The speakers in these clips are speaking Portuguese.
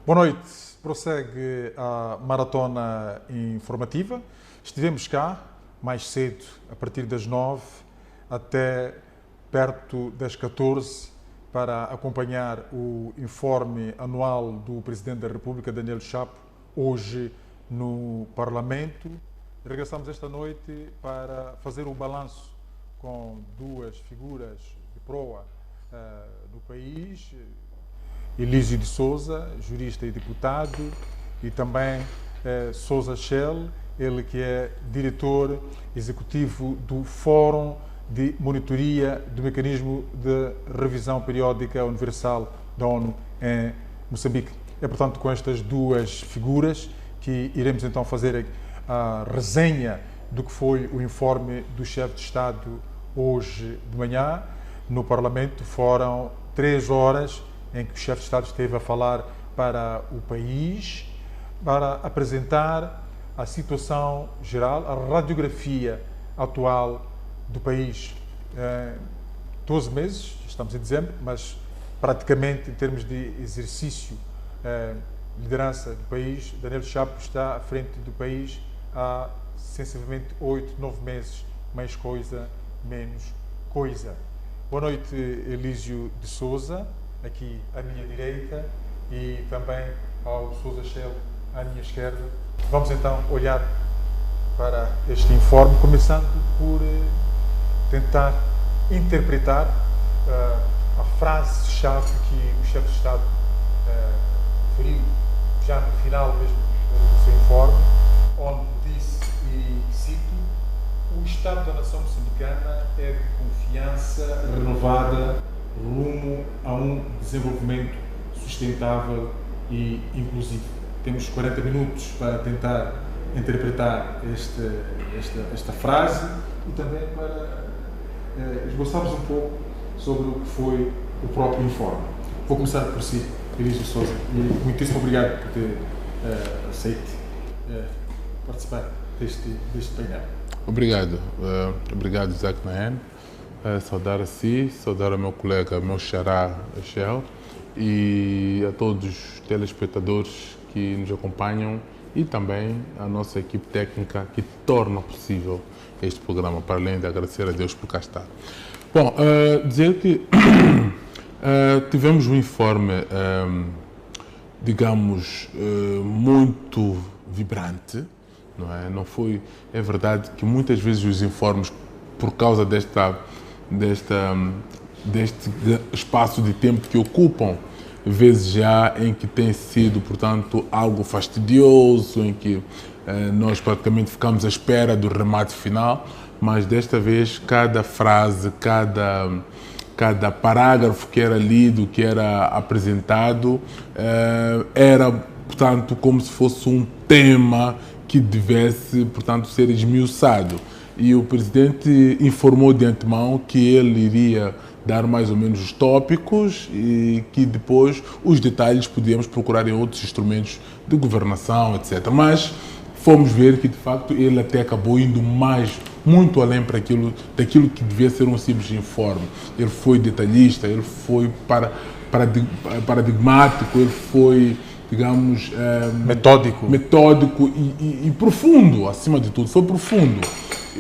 Boa noite. Prossegue a maratona informativa. Estivemos cá mais cedo, a partir das 9 até perto das 14, para acompanhar o informe anual do Presidente da República, Daniel Chapo, hoje no Parlamento. Regressamos esta noite para fazer um balanço com duas figuras de proa do país, Elísio de Souza, jurista e deputado, e também Sousa Shell, ele que é diretor executivo do Fórum de Monitoria do Mecanismo de Revisão Periódica Universal da ONU em Moçambique. É, portanto, com estas duas figuras que iremos então fazer a resenha do que foi o informe do chefe de Estado hoje de manhã no Parlamento. Foram 3 horas em que o chefe de Estado esteve a falar para o país, para apresentar a situação geral, a radiografia atual do país. 12 meses, estamos em dezembro, mas praticamente em termos de exercício, liderança do país, Daniel Chapo está à frente do país há sensivelmente 8, 9 meses, mais coisa, menos coisa. Boa noite, Elísio de Souza, aqui à minha direita, e também ao Sousa Shell à minha esquerda. Vamos então olhar para este informe, começando por tentar interpretar a frase-chave que o chefe de Estado referiu já no final mesmo do seu informe, onde disse, e cito: o Estado da nação moçambicana é de confiança renovada rumo a um desenvolvimento sustentável e inclusivo. Temos 40 minutos para tentar interpretar esta frase e também para esboçarmos um pouco sobre o que foi o próprio informe. Vou começar por si, Elísio Souza, e muitíssimo obrigado por ter aceito participar deste painel. Obrigado. Obrigado, Isaac Naen. Saudar a si, saudar ao meu colega, meu xará, Shell, e a todos os telespectadores que nos acompanham e também a nossa equipe técnica que torna possível este programa, para além de agradecer a Deus por cá estar. Bom, dizer que tivemos um informe, digamos, muito vibrante, não é? Não foi, é verdade que muitas vezes os informes, por causa deste espaço de tempo que ocupam, vezes já em que tem sido, portanto, algo fastidioso, em que nós praticamente ficamos à espera do remate final, mas desta vez cada frase, cada parágrafo que era lido, que era apresentado, era, portanto, como se fosse um tema que devesse, portanto, ser esmiuçado. E o Presidente informou de antemão que ele iria dar mais ou menos os tópicos e que depois os detalhes podíamos procurar em outros instrumentos de governação, etc. Mas fomos ver que, de facto, ele até acabou indo muito além daquilo que devia ser um simples informe. Ele foi detalhista, ele foi paradigmático, ele foi, digamos, metódico e profundo, acima de tudo, foi profundo.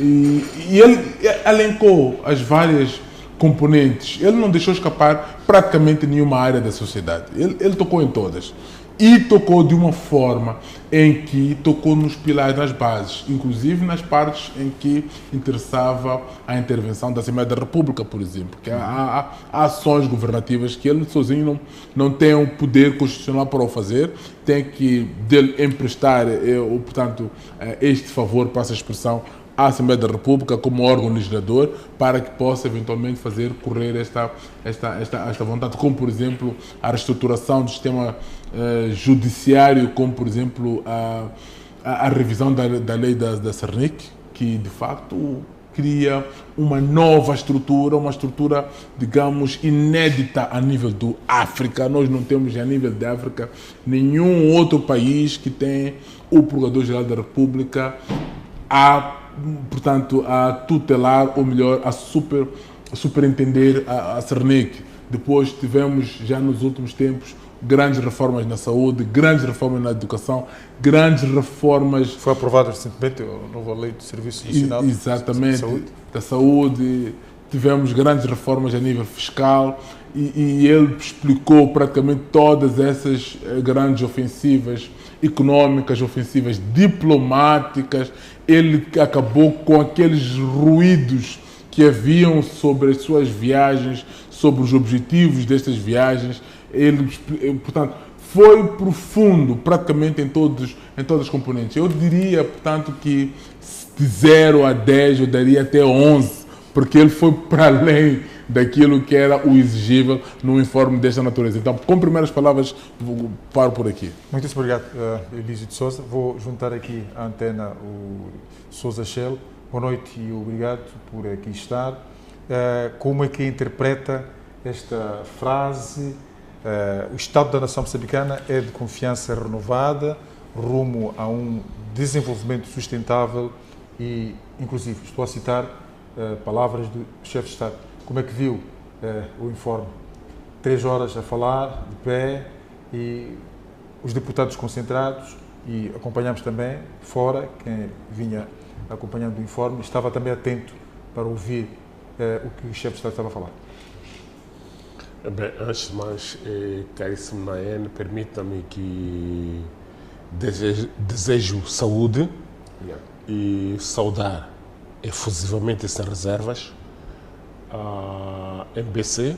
E ele elencou as várias componentes, ele não deixou escapar praticamente nenhuma área da sociedade, ele tocou em todas. E tocou de uma forma em que tocou nos pilares, nas bases, inclusive nas partes em que interessava a intervenção da Assembleia da República, por exemplo, que há ações governativas que ele sozinho não tem o poder constitucional para o fazer, tem que dele emprestar, portanto, este favor, para essa expressão, à Assembleia da República como órgão legislador, para que possa eventualmente fazer correr esta vontade, como por exemplo a reestruturação do sistema judiciário, como por exemplo a revisão da lei da Cernic, que de facto cria uma nova estrutura, uma estrutura, digamos, inédita a nível do África. Nós não temos a nível da África nenhum outro país que tem o Procurador-Geral da República portanto, a tutelar, ou melhor, a superintender a Cernic. Depois tivemos, já nos últimos tempos, grandes reformas na saúde, grandes reformas na educação, grandes reformas... Foi aprovado recentemente a nova lei de Serviço Nacional exatamente, da saúde, tivemos grandes reformas a nível fiscal e ele explicou praticamente todas essas grandes ofensivas económicas, ofensivas diplomáticas. Ele acabou com aqueles ruídos que haviam sobre as suas viagens, sobre os objetivos destas viagens. Ele, portanto, foi profundo praticamente em todas as componentes. Eu diria, portanto, que de 0 a 10 eu daria até 11, porque ele foi para além daquilo que era o exigível num informe desta natureza. Então, com primeiras palavras, paro por aqui. Muito obrigado, Elísio de Sousa. Vou juntar aqui à antena o Sousa Shell. Boa noite e obrigado por aqui estar. Como é que interpreta esta frase? O Estado da Nação Moçambicana é de confiança renovada, rumo a um desenvolvimento sustentável e, inclusive, estou a citar palavras do chefe de Estado. Como é que viu o informe? 3 horas a falar, de pé, e os deputados concentrados, e acompanhamos também fora, quem vinha acompanhando o informe, estava também atento para ouvir o que o chefe de Estado estava a falar. Bem, antes de mais, caríssimo Naene, permita-me que desejo saúde e saudar efusivamente e sem reservas a MBC,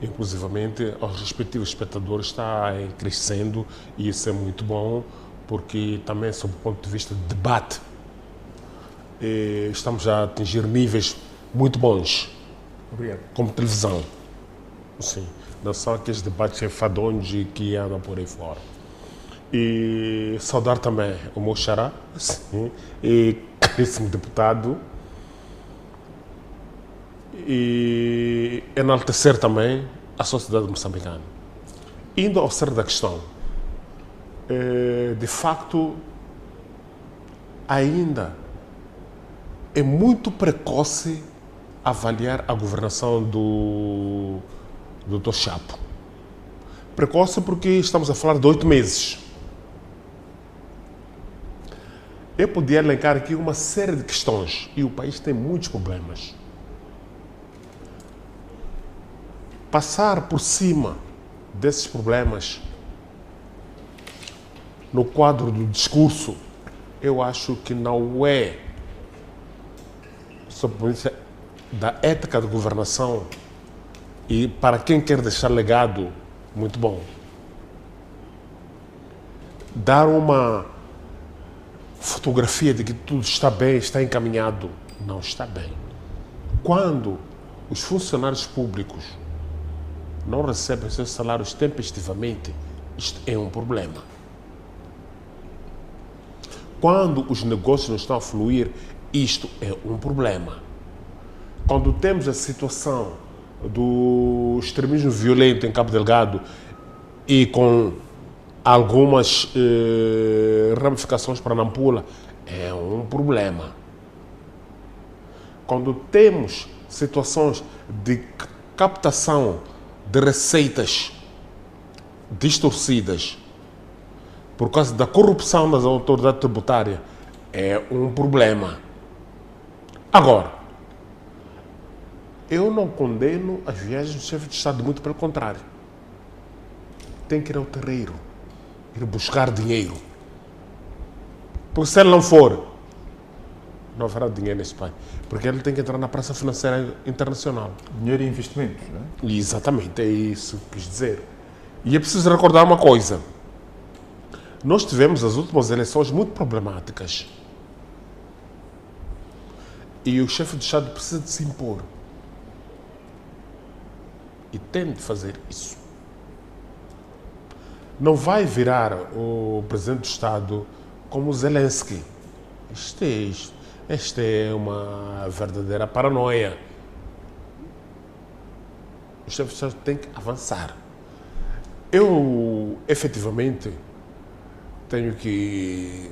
inclusivamente aos respectivos espectadores, está crescendo e isso é muito bom, porque também, sob o ponto de vista de debate, estamos a atingir níveis muito bons. Obrigado. Como televisão. Sim, não são aqueles debates enfadonhos que andam por aí fora. E saudar também o meu xará, sim, e caríssimo deputado, e enaltecer também a sociedade moçambicana. Indo ao cerne da questão, de facto, ainda é muito precoce avaliar a governação do Dr. Chapo. Precoce porque estamos a falar de 8 meses. Eu podia elencar aqui uma série de questões e o país tem muitos problemas. Passar por cima desses problemas no quadro do discurso, eu acho que não é, sob o ponto de vista da ética de governação, e para quem quer deixar legado, muito bom. Dar uma fotografia de que tudo está bem, está encaminhado, não está bem. Quando os funcionários públicos não recebem seus salários tempestivamente, isto é um problema. Quando os negócios não estão a fluir, isto é um problema. Quando temos a situação do extremismo violento em Cabo Delgado e com algumas ramificações para Nampula, é um problema. Quando temos situações de captação de receitas distorcidas por causa da corrupção das autoridades tributárias, é um problema. Agora, eu não condeno as viagens do chefe de Estado, muito pelo contrário. Tem que ir ao terreiro, ir buscar dinheiro. Porque se ele não for, não haverá dinheiro nesse país. Porque ele tem que entrar na praça financeira internacional. Dinheiro e investimentos, não é? Exatamente, é isso que quis dizer. E é preciso recordar uma coisa. Nós tivemos as últimas eleições muito problemáticas. E o chefe de Estado precisa de se impor. E tem de fazer isso. Não vai virar o presidente do Estado como Zelensky. Esta é uma verdadeira paranoia. O chefe de Estado tem que avançar. Eu, efetivamente, tenho que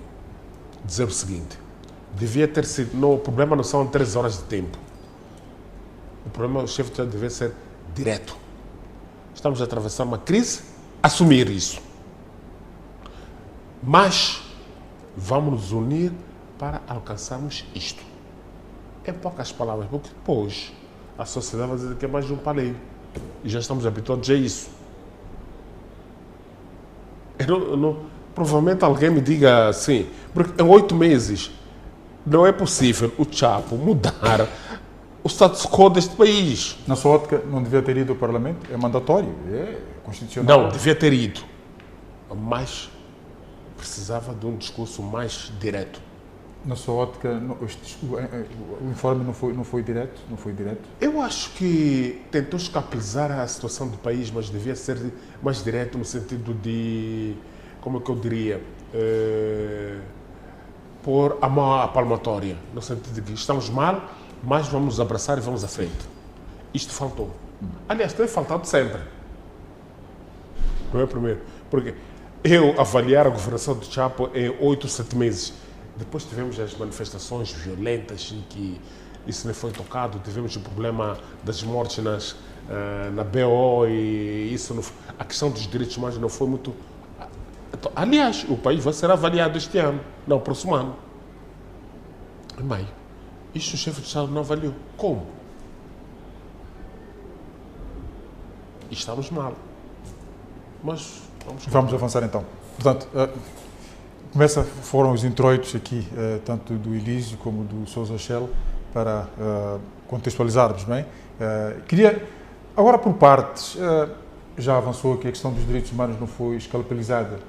dizer o seguinte. Devia ter sido... Não, o problema não são 3 horas de tempo. O problema, o chefe de Estado devia ser direto. Estamos a atravessar uma crise assumir isso. Mas vamos nos unir para alcançarmos isto. Em poucas palavras, porque depois a sociedade vai dizer que é mais de um paleio. E já estamos habituados a isso. Provavelmente alguém me diga assim, porque em 8 meses não é possível o Chapo mudar o status quo deste país. Na sua ótica, não devia ter ido ao Parlamento? É mandatório, é constitucional. Não, devia ter ido. Mas precisava de um discurso mais direto. Na sua ótica, o informe não foi direto? Não foi direto? Eu acho que tentou escapizar a situação do país, mas devia ser mais direto no sentido de, como é que eu diria, pôr a mão à palmatória, no sentido de que estamos mal, mas vamos nos abraçar e vamos à frente. Isto faltou. Aliás, tem faltado sempre. Não é primeiro? Porque eu avaliar a governação do Chapo em 8, 7 meses. Depois tivemos as manifestações violentas em que isso não foi tocado, tivemos o problema das mortes na BO e isso não, a questão dos direitos humanos não foi muito... Aliás, o país vai ser avaliado este ano, não, próximo ano. Em maio. Isto o chefe de Estado não avaliou. Como? E estamos mal. Mas vamos avançar então. Portanto, foram os introitos aqui, tanto do Elísio como do Sousa Shell, para contextualizarmos, não é? Queria, agora por partes, já avançou aqui a questão dos direitos humanos, não foi escalpelizada.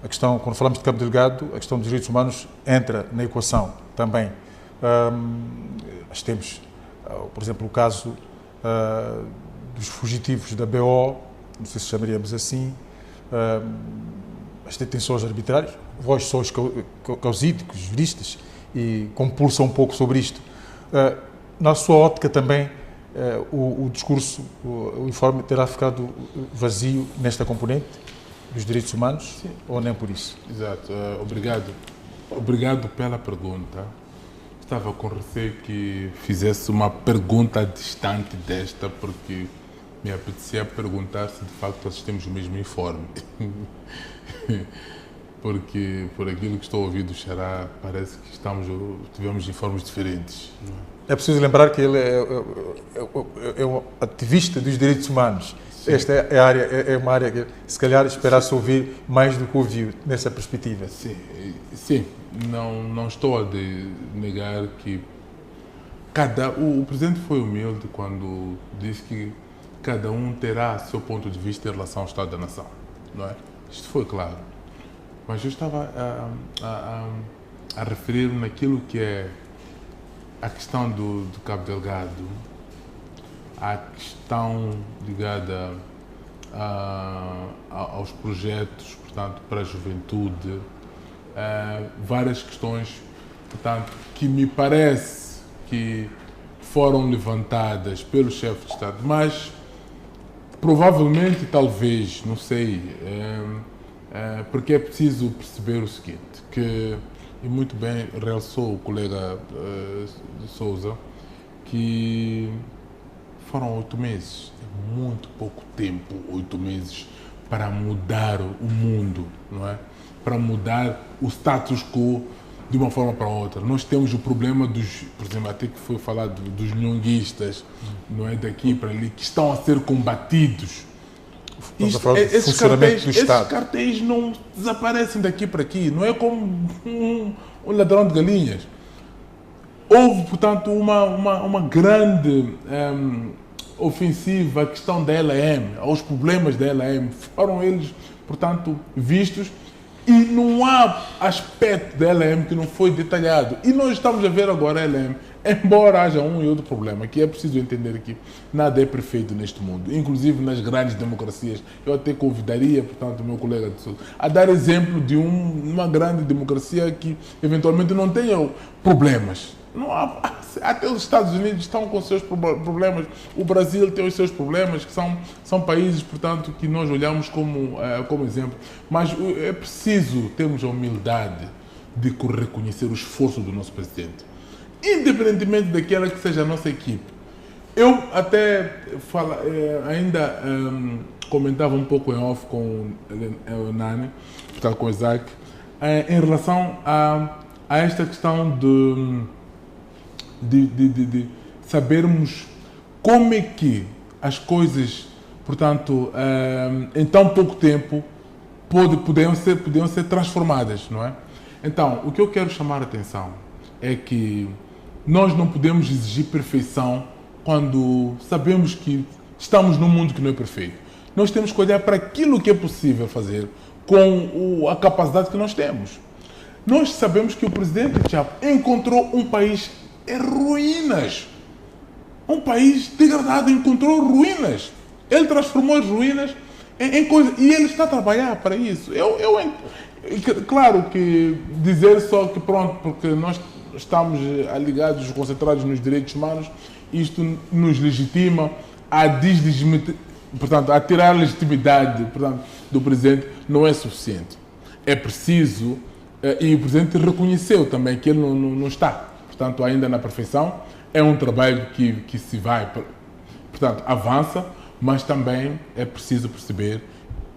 A questão, quando falamos de Cabo Delgado, a questão dos direitos humanos entra na equação também. Nós temos, por exemplo, o caso dos fugitivos da BO, não sei se chamaríamos assim, as detenções arbitrárias, vós sois causídicos, juristas, e compulsam um pouco sobre isto. Na sua ótica também, o discurso, o informe terá ficado vazio nesta componente dos direitos humanos, sim, ou nem por isso? Exato. Obrigado. Obrigado pela pergunta. Estava com receio que fizesse uma pergunta distante desta, porque me apetecia perguntar se de facto assistimos o mesmo informe. Porque, por aquilo que estou a ouvir do Xará, parece que tivemos informes diferentes. É preciso lembrar que ele é um ativista dos direitos humanos. Sim. Esta é uma área que, se calhar, esperasse ouvir mais do que ouviu nessa perspectiva. Sim. Não estou a negar que o Presidente foi humilde quando disse que cada um terá seu ponto de vista em relação ao Estado da Nação, não é? Isto foi claro. Mas eu estava a referir-me naquilo que é a questão do Cabo Delgado, a questão ligada aos projetos, portanto, para a juventude, várias questões, portanto, que me parece que foram levantadas pelo chefe de Estado, mas provavelmente, talvez, não sei, porque é preciso perceber o seguinte, que, e muito bem realçou o colega Sousa, que foram 8 meses, é muito pouco tempo, 8 meses, para mudar o mundo, não é? Para mudar o status quo de uma forma para outra. Nós temos o problema por exemplo, até que foi falado dos nhonguistas, não é, daqui para ali, que estão a ser combatidos. Esses cartéis não desaparecem daqui para aqui, não é como um ladrão de galinhas. Houve, portanto, uma grande ofensiva à questão da LM, aos problemas da LM. Foram eles, portanto, vistos. E não há aspecto da LM que não foi detalhado. E nós estamos a ver agora a LM, embora haja um e outro problema, que é preciso entender que nada é perfeito neste mundo, inclusive nas grandes democracias. Eu até convidaria, portanto, o meu colega de Sousa a dar exemplo de uma grande democracia que eventualmente não tenha problemas. Não há, até os Estados Unidos estão com seus problemas, o Brasil tem os seus problemas, que são países, portanto, que nós olhamos como exemplo. Mas é preciso termos a humildade de reconhecer o esforço do nosso presidente, independentemente daquela que seja a nossa equipe. Eu até comentava um pouco em off com o Nani, portanto com o Isaac, em relação a esta questão de sabermos como é que as coisas, portanto, em tão pouco tempo podiam ser transformadas, não é? Então, o que eu quero chamar a atenção é que nós não podemos exigir perfeição quando sabemos que estamos num mundo que não é perfeito. Nós temos que olhar para aquilo que é possível fazer com a capacidade que nós temos. Nós sabemos que o presidente Chapo encontrou um país em ruínas. Um país degradado, encontrou ruínas. Ele transformou as ruínas em coisas. E ele está a trabalhar para isso. Claro que dizer só que pronto, porque nós estamos ligados, concentrados nos direitos humanos, isto nos legitima portanto, a tirar a legitimidade, portanto, do presidente não é suficiente. É preciso, e o presidente reconheceu também que ele não está, portanto, ainda na perfeição. É um trabalho que se vai, portanto, avança, mas também é preciso perceber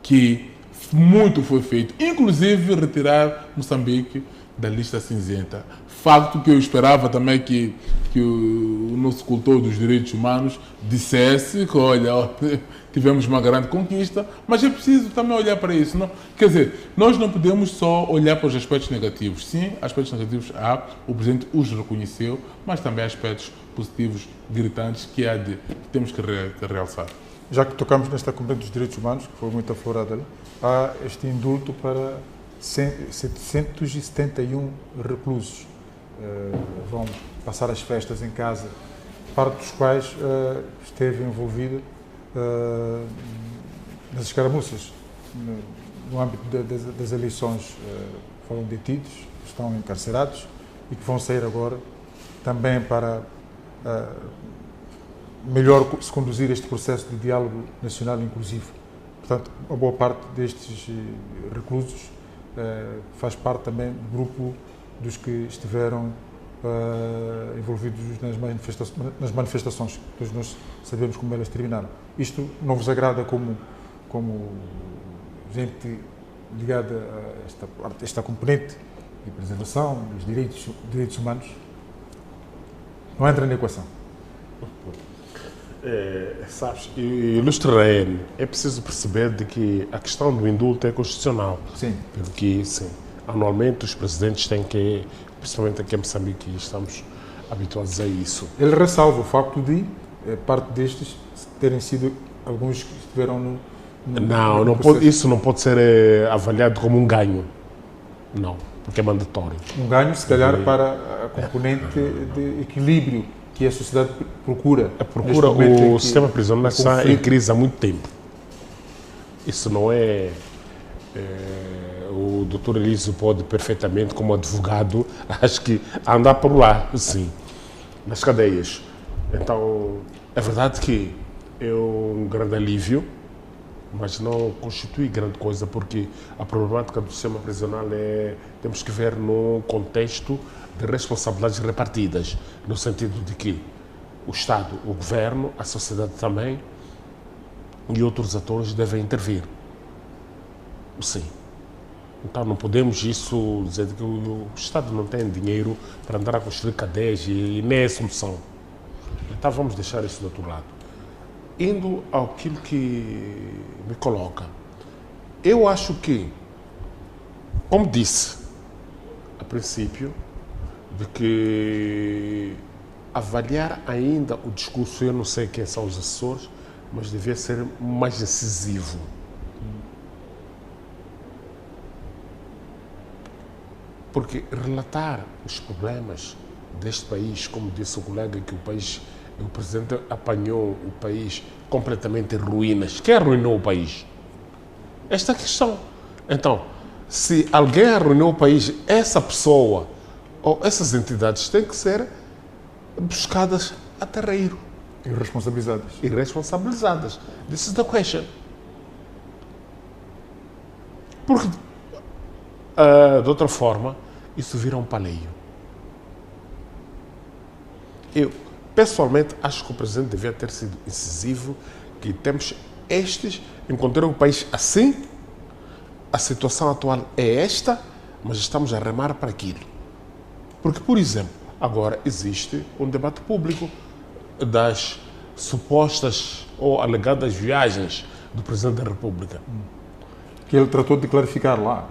que muito foi feito, inclusive retirar Moçambique da lista cinzenta. Facto que eu esperava também que o nosso cultor dos direitos humanos dissesse que, olha, tivemos uma grande conquista, mas é preciso também olhar para isso. Não? Quer dizer, nós não podemos só olhar para os aspectos negativos. Sim, aspectos negativos há, o Presidente os reconheceu, mas também há aspectos positivos gritantes que temos que realçar. Já que tocamos nesta componente dos direitos humanos, que foi muito aflorada ali, há este indulto para 771 reclusos. Vão passar as festas em casa, parte dos quais esteve envolvida nas escaramuças. No âmbito das eleições foram detidos, estão encarcerados e que vão sair agora também para melhor se conduzir este processo de diálogo nacional inclusivo. Portanto, uma boa parte destes reclusos faz parte também do grupo dos que estiveram envolvidos nas manifestações. Todos nós sabemos como elas terminaram. Isto não vos agrada como gente ligada a esta componente de preservação dos direitos humanos? Não entra na equação. Sabes, ilustre, é preciso perceber de que a questão do indulto é constitucional. Sim. Porque, sim, anualmente os presidentes têm que, principalmente aqui em Moçambique, estamos habituados a isso. Ele ressalva o facto de parte destes terem sido alguns que estiveram no isso não pode ser avaliado como um ganho. Não, porque é mandatório. Um ganho, se calhar, para a componente de equilíbrio que a sociedade procura. O sistema prisional está em crise há muito tempo. Isso não é... o Dr. Elísio pode perfeitamente, como advogado, acho que andar por lá, sim, nas cadeias. Então, é verdade que é um grande alívio, mas não constitui grande coisa, porque a problemática do sistema prisional temos que ver no contexto de responsabilidades repartidas, no sentido de que o Estado, o Governo, a sociedade também e outros atores devem intervir. Sim. Então não podemos dizer que o Estado não tem dinheiro para andar a construir cadeias e nem é solução. Então vamos deixar isso do outro lado. Indo àquilo que me coloca, eu acho que, como disse a princípio, de que avaliar ainda o discurso, eu não sei quem são os assessores, mas devia ser mais incisivo. Porque relatar os problemas deste país, como disse o colega, que o presidente apanhou o país completamente em ruínas. Quem arruinou o país? Esta é a questão. Então, se alguém arruinou o país, essa pessoa ou essas entidades têm que ser buscadas a terreiro. Irresponsabilizadas. This is the question. Porque, de outra forma, isso vira um paleio. Eu, pessoalmente, acho que o presidente devia ter sido incisivo, que temos estes encontraram o país assim, a situação atual é esta, mas estamos a remar para aquilo. Porque, por exemplo, agora existe um debate público das supostas ou alegadas viagens do Presidente da República. Que ele tratou de clarificar lá.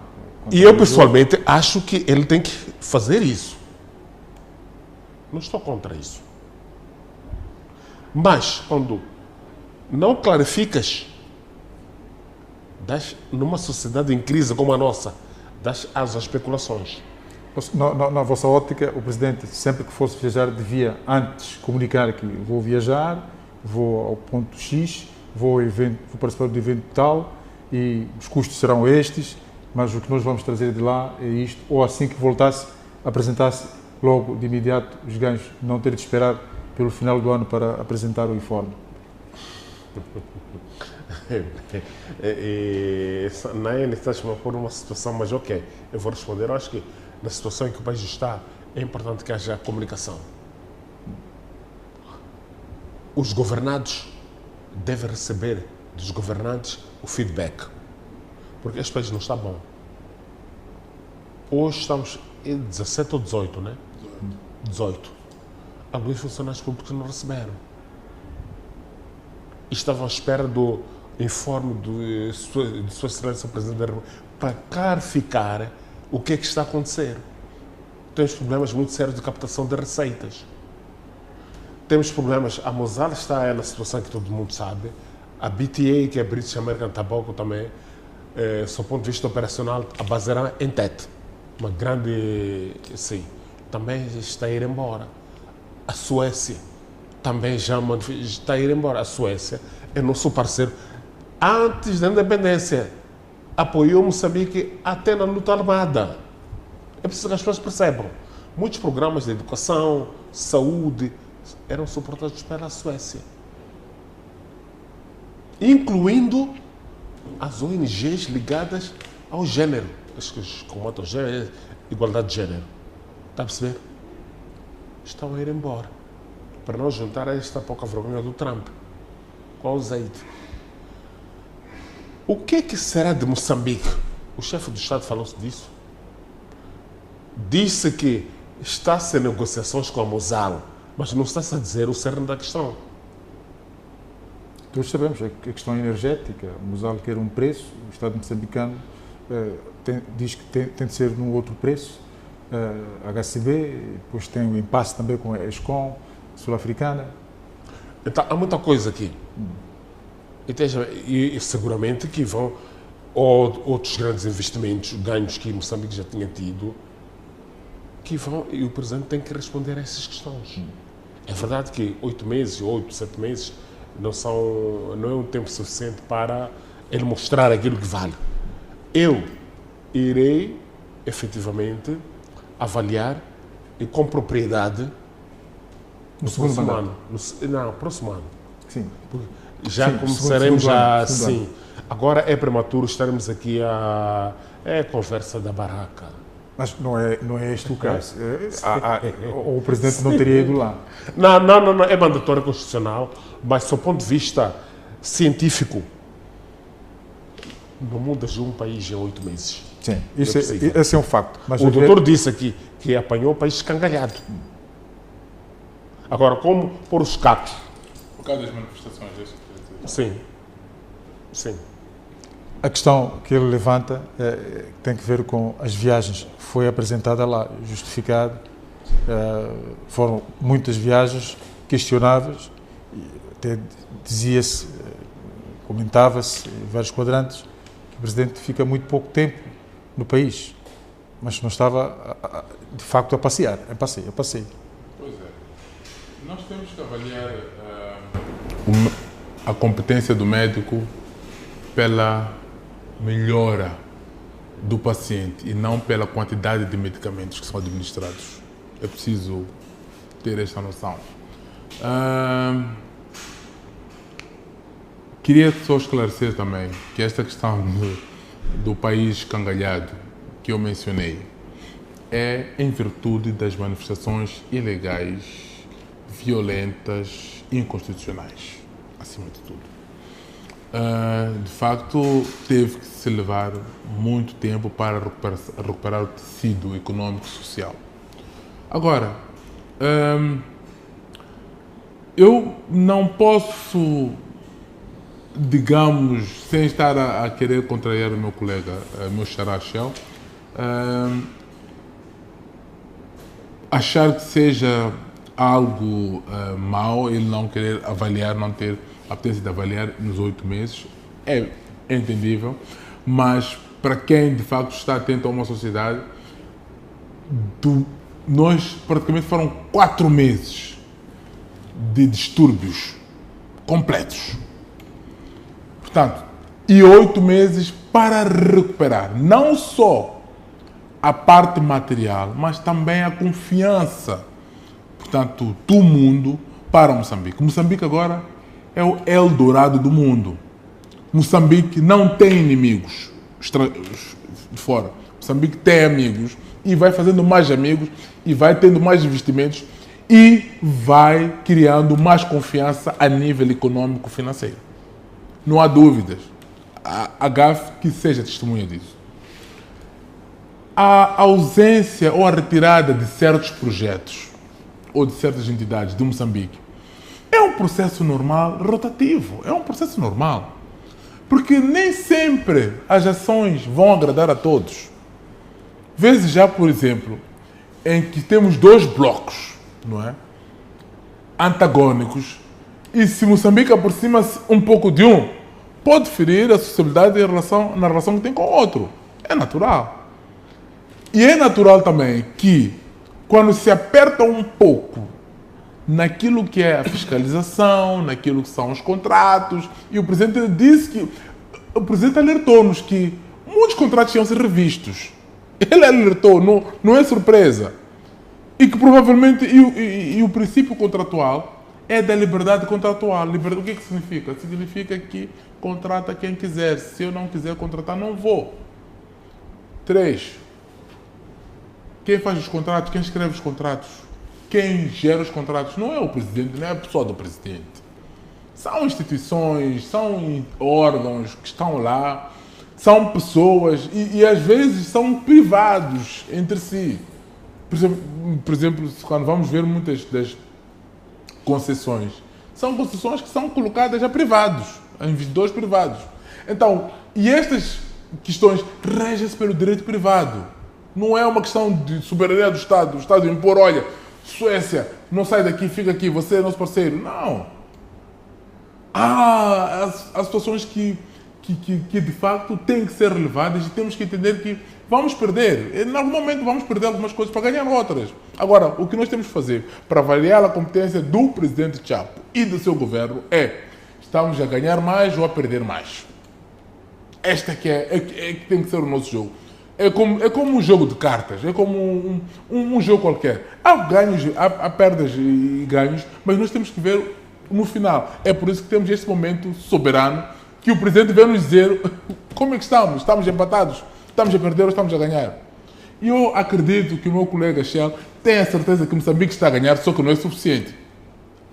E eu, pessoalmente, acho que ele tem que fazer isso. Não estou contra isso. Mas, quando não clarificas, numa sociedade em crise como a nossa, das às especulações. Na vossa ótica, o Presidente, sempre que fosse viajar, devia antes comunicar que vou viajar, vou ao ponto X, vou participar do evento tal e os custos serão estes, mas o que nós vamos trazer de lá é isto, ou assim que voltasse, apresentasse logo de imediato os ganhos, não ter de esperar pelo final do ano para apresentar o informe. Naine está chamando por uma situação, mas ok, eu vou responder. Eu acho que na situação em que o país está, é importante que haja comunicação. Os governados devem receber dos governantes o feedback, porque este país não está bom. Hoje estamos em 17 ou 18, né? 18. Alguns funcionários públicos não receberam. E estavam à espera do informe de Sua Excelência Presidente da República para clarificar o que é que está a acontecer. Temos problemas muito sérios de captação de receitas. Temos problemas, a Mozart está na situação que todo mundo sabe, a BTA, que é a British American Tobacco também, do ponto de vista operacional, a baseará em TET, uma grande, sim, também está a ir embora. A Suécia também já está a ir embora. A Suécia é nosso parceiro. Antes da independência, apoiou Moçambique até na luta armada. É preciso que as pessoas percebam. Muitos programas de educação, saúde, eram suportados pela Suécia. Incluindo as ONGs ligadas ao gênero. As que combatem o gênero, igualdade de gênero. Está a perceber? Estão a ir embora. Para não juntar a esta pouca vergonha do Trump. Com o azeite. O que é que será de Moçambique? O chefe do Estado falou-se disso. Disse que está-se em negociações com a Mozal, mas não está-se a dizer o cerne da questão. Todos sabemos a questão energética. A Mozal quer um preço, o Estado moçambicano diz que tem de ser num outro preço. HCB, depois tem o impasse também com a ESCOM, sul-africana. Então, há muita coisa aqui. E seguramente que vão outros grandes investimentos, ganhos que Moçambique já tinha tido, que vão, e o Presidente tem que responder a essas questões. É verdade que 8 meses, 8, 7 meses, não é um tempo suficiente para ele mostrar aquilo que vale. Eu irei, efetivamente, avaliar e com propriedade no segundo ano. No próximo ano. Sim. Já sim, começaremos a sim. Agora é prematuro estarmos aqui a conversa da barraca. Mas não é este o caso. O Presidente não teria ido lá. Não, é mandatório constitucional, mas do ponto de vista científico, não mudas de um país em 8 meses. Sim, esse é um facto. Mas o doutor disse aqui que apanhou o país escangalhado. Agora, como pôr os cacos? Por causa das manifestações deste. Sim. A questão que ele levanta tem que ver com as viagens. Foi apresentada lá, justificado. Foram muitas viagens questionáveis. Até dizia-se, comentava-se em vários quadrantes, que o Presidente fica muito pouco tempo no país, mas não estava, de facto, a passear. É passeio. Pois é. Nós temos que avaliar a competência do médico pela melhora do paciente e não pela quantidade de medicamentos que são administrados. É preciso ter esta noção. Queria só esclarecer também que esta questão do país escangalhado que eu mencionei é em virtude das manifestações ilegais, violentas e inconstitucionais, acima de tudo. de facto, teve que se levar muito tempo para recuperar o tecido econômico e social. Agora, eu não posso, digamos, sem estar a querer contrariar o meu colega, meu xará Shell, achar que seja algo mau ele não querer avaliar, não ter a potência de avaliar nos 8 meses, é entendível, mas para quem de facto está atento a uma sociedade, nós praticamente foram 4 meses de distúrbios completos. Portanto, e 8 meses para recuperar não só a parte material, mas também a confiança, portanto, do mundo para Moçambique. Moçambique agora é o Eldorado do mundo. Moçambique não tem inimigos de fora. Moçambique tem amigos e vai fazendo mais amigos e vai tendo mais investimentos e vai criando mais confiança a nível econômico e financeiro. Não há dúvidas. A GAF que seja testemunha disso. A ausência ou a retirada de certos projetos ou de certas entidades de Moçambique é um processo normal, rotativo. É um processo normal. Porque nem sempre as ações vão agradar a todos. Vezes já, por exemplo, em que temos 2 blocos, não é? Antagônicos, e se Moçambique aproxima-se um pouco de um, pode ferir a sociabilidade na relação que tem com o outro. É natural. E é natural também que, quando se aperta um pouco naquilo que é a fiscalização, naquilo que são os contratos, e o Presidente disse que, o Presidente alertou-nos que muitos contratos iam ser revistos. Ele alertou, não é surpresa. E que provavelmente, e o princípio contratual é da liberdade contratual. O que é que significa? Significa que contrata quem quiser. Se eu não quiser contratar, não vou. 3. Quem faz os contratos? Quem escreve os contratos? Quem gera os contratos? Não é o Presidente, não é a pessoa do Presidente. São instituições, são órgãos que estão lá, são pessoas e às vezes são privados entre si. Por exemplo, quando vamos ver muitas das concessões, são concessões que são colocadas a privados, a investidores privados. Então, e estas questões regem-se pelo direito privado. Não é uma questão de soberania do Estado. O Estado impor, olha, Suécia, não sai daqui, fica aqui, você é nosso parceiro. Não. Há situações que de facto têm que ser relevadas e temos que entender que vamos perder. Em algum momento vamos perder algumas coisas para ganhar outras. Agora, o que nós temos que fazer para avaliar a competência do Presidente Chapo e do seu governo é: estamos a ganhar mais ou a perder mais? Esta que que tem que ser o nosso jogo. É como um jogo de cartas, é como um jogo qualquer. Há ganhos, há perdas e ganhos, mas nós temos que ver no final. É por isso que temos este momento soberano, que o Presidente veio nos dizer como é que estamos. Estamos empatados, estamos a perder ou estamos a ganhar. E eu acredito que o meu colega Shell tem a certeza que Moçambique está a ganhar, só que não é suficiente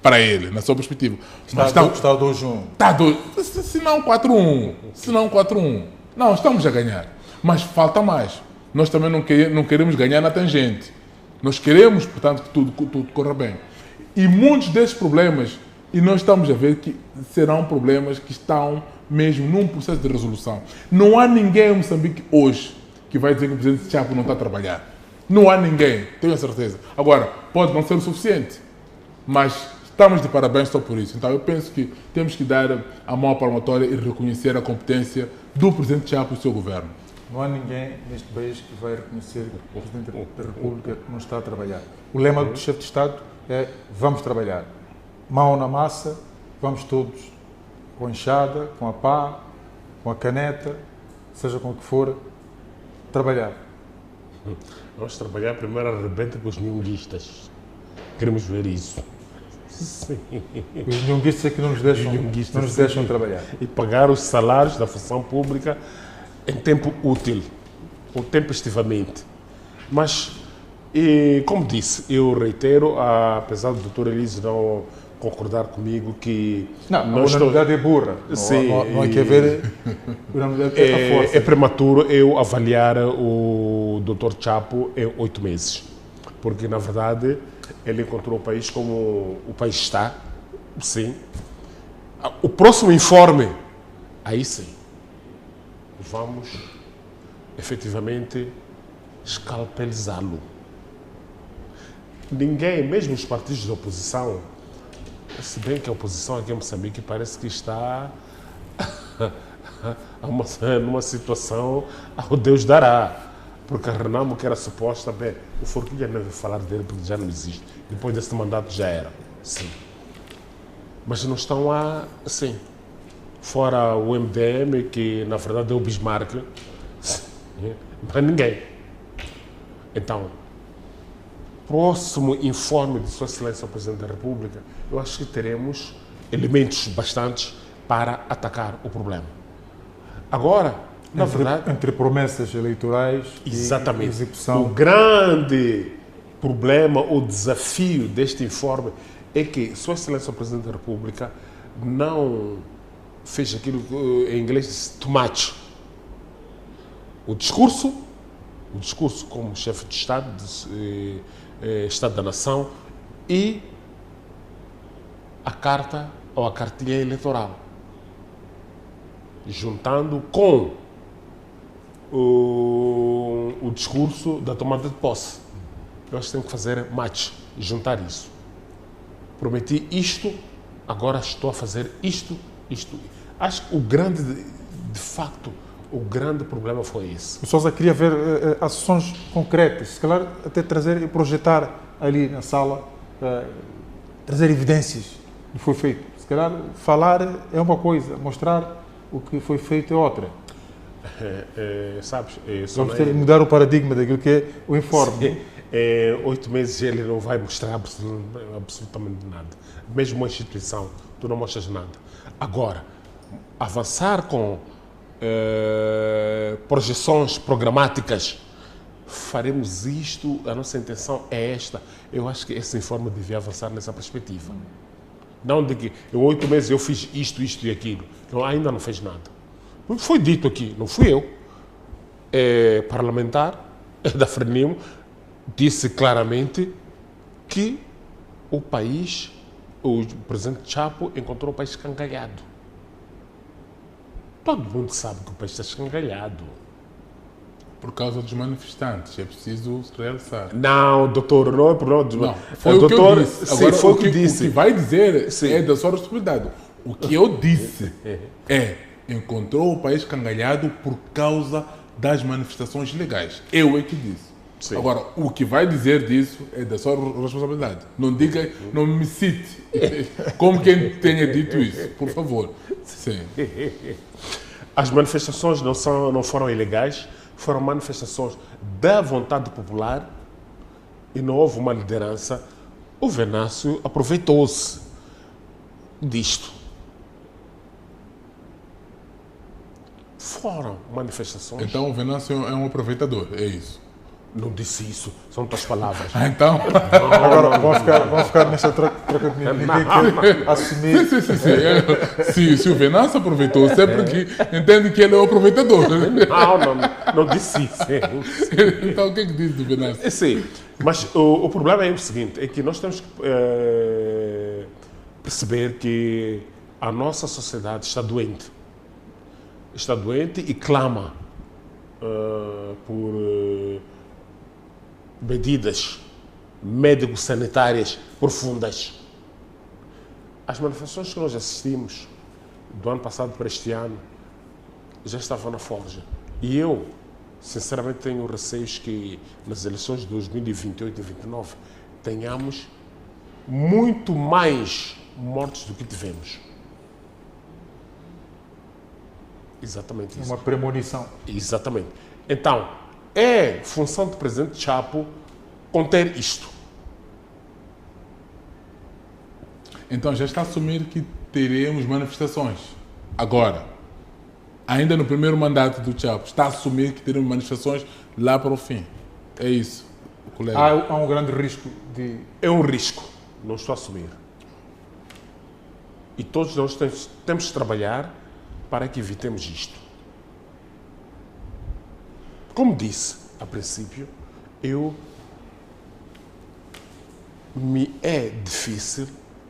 para ele, na sua perspectiva. Está 2-1. Está 2, se não 4-1. Se não 4-1. Não, estamos a ganhar. Mas falta mais. Nós também não queremos ganhar na tangente. Nós queremos, portanto, que tudo corra bem. E muitos desses problemas, e nós estamos a ver que serão problemas que estão mesmo num processo de resolução. Não há ninguém em Moçambique hoje que vai dizer que o Presidente Chapo não está a trabalhar. Não há ninguém, tenho a certeza. Agora, pode não ser o suficiente, mas estamos de parabéns só por isso. Então eu penso que temos que dar a mão à palmatória e reconhecer a competência do Presidente Chapo e do seu governo. Não há ninguém neste país que vai reconhecer que o Presidente da República não está a trabalhar. O lema do chefe de Estado é: vamos trabalhar. Mão na massa, vamos todos, com a enxada, com a pá, com a caneta, seja com o que for, trabalhar. Vamos trabalhar primeiro, arrebenta com os nhunguistas. Queremos ver isso. Sim. Os nhunguistas é que não nos deixam trabalhar. E pagar os salários da função pública em tempo útil, ou tempestivamente. Mas, como disse, eu reitero, apesar do Dr. Elísio concordar comigo que... Não, a unanimidade é burra. Não há que haver unanimidade é força. É prematuro eu avaliar o Dr. Chapo em 8 meses. Porque, na verdade, ele encontrou o país como o país está. Sim. O próximo informe, aí sim, vamos efetivamente escalpelizá-lo. Ninguém, mesmo os partidos de oposição, se bem que a oposição aqui em Moçambique parece que está numa situação ao Deus dará. Porque a Renamo, que era suposta, bem, o Forquilha não vai falar dele porque já não existe. Depois desse mandato já era. Sim. Mas não estão lá, sim. Fora o MDM, que na verdade é o Bismarck, mas ninguém. Então, próximo informe de Sua Excelência o Presidente da República, eu acho que teremos elementos bastantes para atacar o problema. Agora, na verdade... Entre promessas eleitorais e execução... O grande problema, o desafio deste informe é que Sua Excelência o Presidente da República não fez aquilo que em inglês diz too much. O discurso como chefe de Estado, Estado da Nação, e a carta ou a cartilha eleitoral, juntando com o discurso da tomada de posse. Eu acho que tem que fazer match, juntar isso. Prometi isto, agora estou a fazer isto. Acho que de facto, o grande problema foi esse. O Sousa queria ver ações concretas, se calhar até trazer e projetar ali na sala, trazer evidências do que foi feito. Se calhar falar é uma coisa, mostrar o que foi feito é outra. Sabes? Vamos ter que mudar o paradigma daquilo que é o informe. 8 meses ele não vai mostrar absolutamente nada. Mesmo uma instituição, tu não mostras nada. Agora, avançar com projeções programáticas, faremos isto, a nossa intenção é esta. Eu acho que esse informe devia avançar nessa perspectiva. Não de que em 8 meses eu fiz isto e aquilo. Não, ainda não fez nada. Foi dito aqui, não fui eu. É parlamentar, é da Frelimo, disse claramente que o país, o presidente Chapo, encontrou o país escangalhado. Todo mundo sabe que o país está escangalhado. Por causa dos manifestantes, é preciso realçar. Não, doutor, não é problema dos manifestantes. Foi o que eu disse. Agora, foi o que disse. O que vai dizer é da sua responsabilidade. O que eu disse encontrou o país escangalhado por causa das manifestações legais. Eu é que disse. Sim. Agora, o que vai dizer disso é da sua responsabilidade. Não diga, não me cite como quem tenha dito isso, por favor. Sim. As manifestações não foram ilegais, foram manifestações da vontade popular e não houve uma liderança. O Venâncio aproveitou-se disto. Foram manifestações. Então o Venâncio é um aproveitador, é isso? Não disse isso, são tuas palavras. Então? Agora vamos ficar nessa troca de ninguém quer assumir. Sim. Se o Venâncio aproveitou, sempre que entende que ele é o aproveitador. Não disse isso. Então o que diz do Venâncio? Sim, mas o problema é o seguinte, é que nós temos que perceber que a nossa sociedade está doente. Está doente e clama por medidas médico-sanitárias profundas. As manifestações que nós assistimos do ano passado para este ano já estavam na forja. E eu, sinceramente, tenho receios que nas eleições de 2028 e 2029 tenhamos muito mais mortos do que tivemos. Exatamente isso. Uma premonição. Exatamente. Então, é função do presidente Chapo conter isto. Então, já está a assumir que teremos manifestações. Agora, ainda no primeiro mandato do Chapo, está a assumir que teremos manifestações lá para o fim. É isso, colega. Há um grande risco de... É um risco. Não estou a assumir. E todos nós temos de trabalhar para que evitemos isto. Como disse a princípio, me é difícil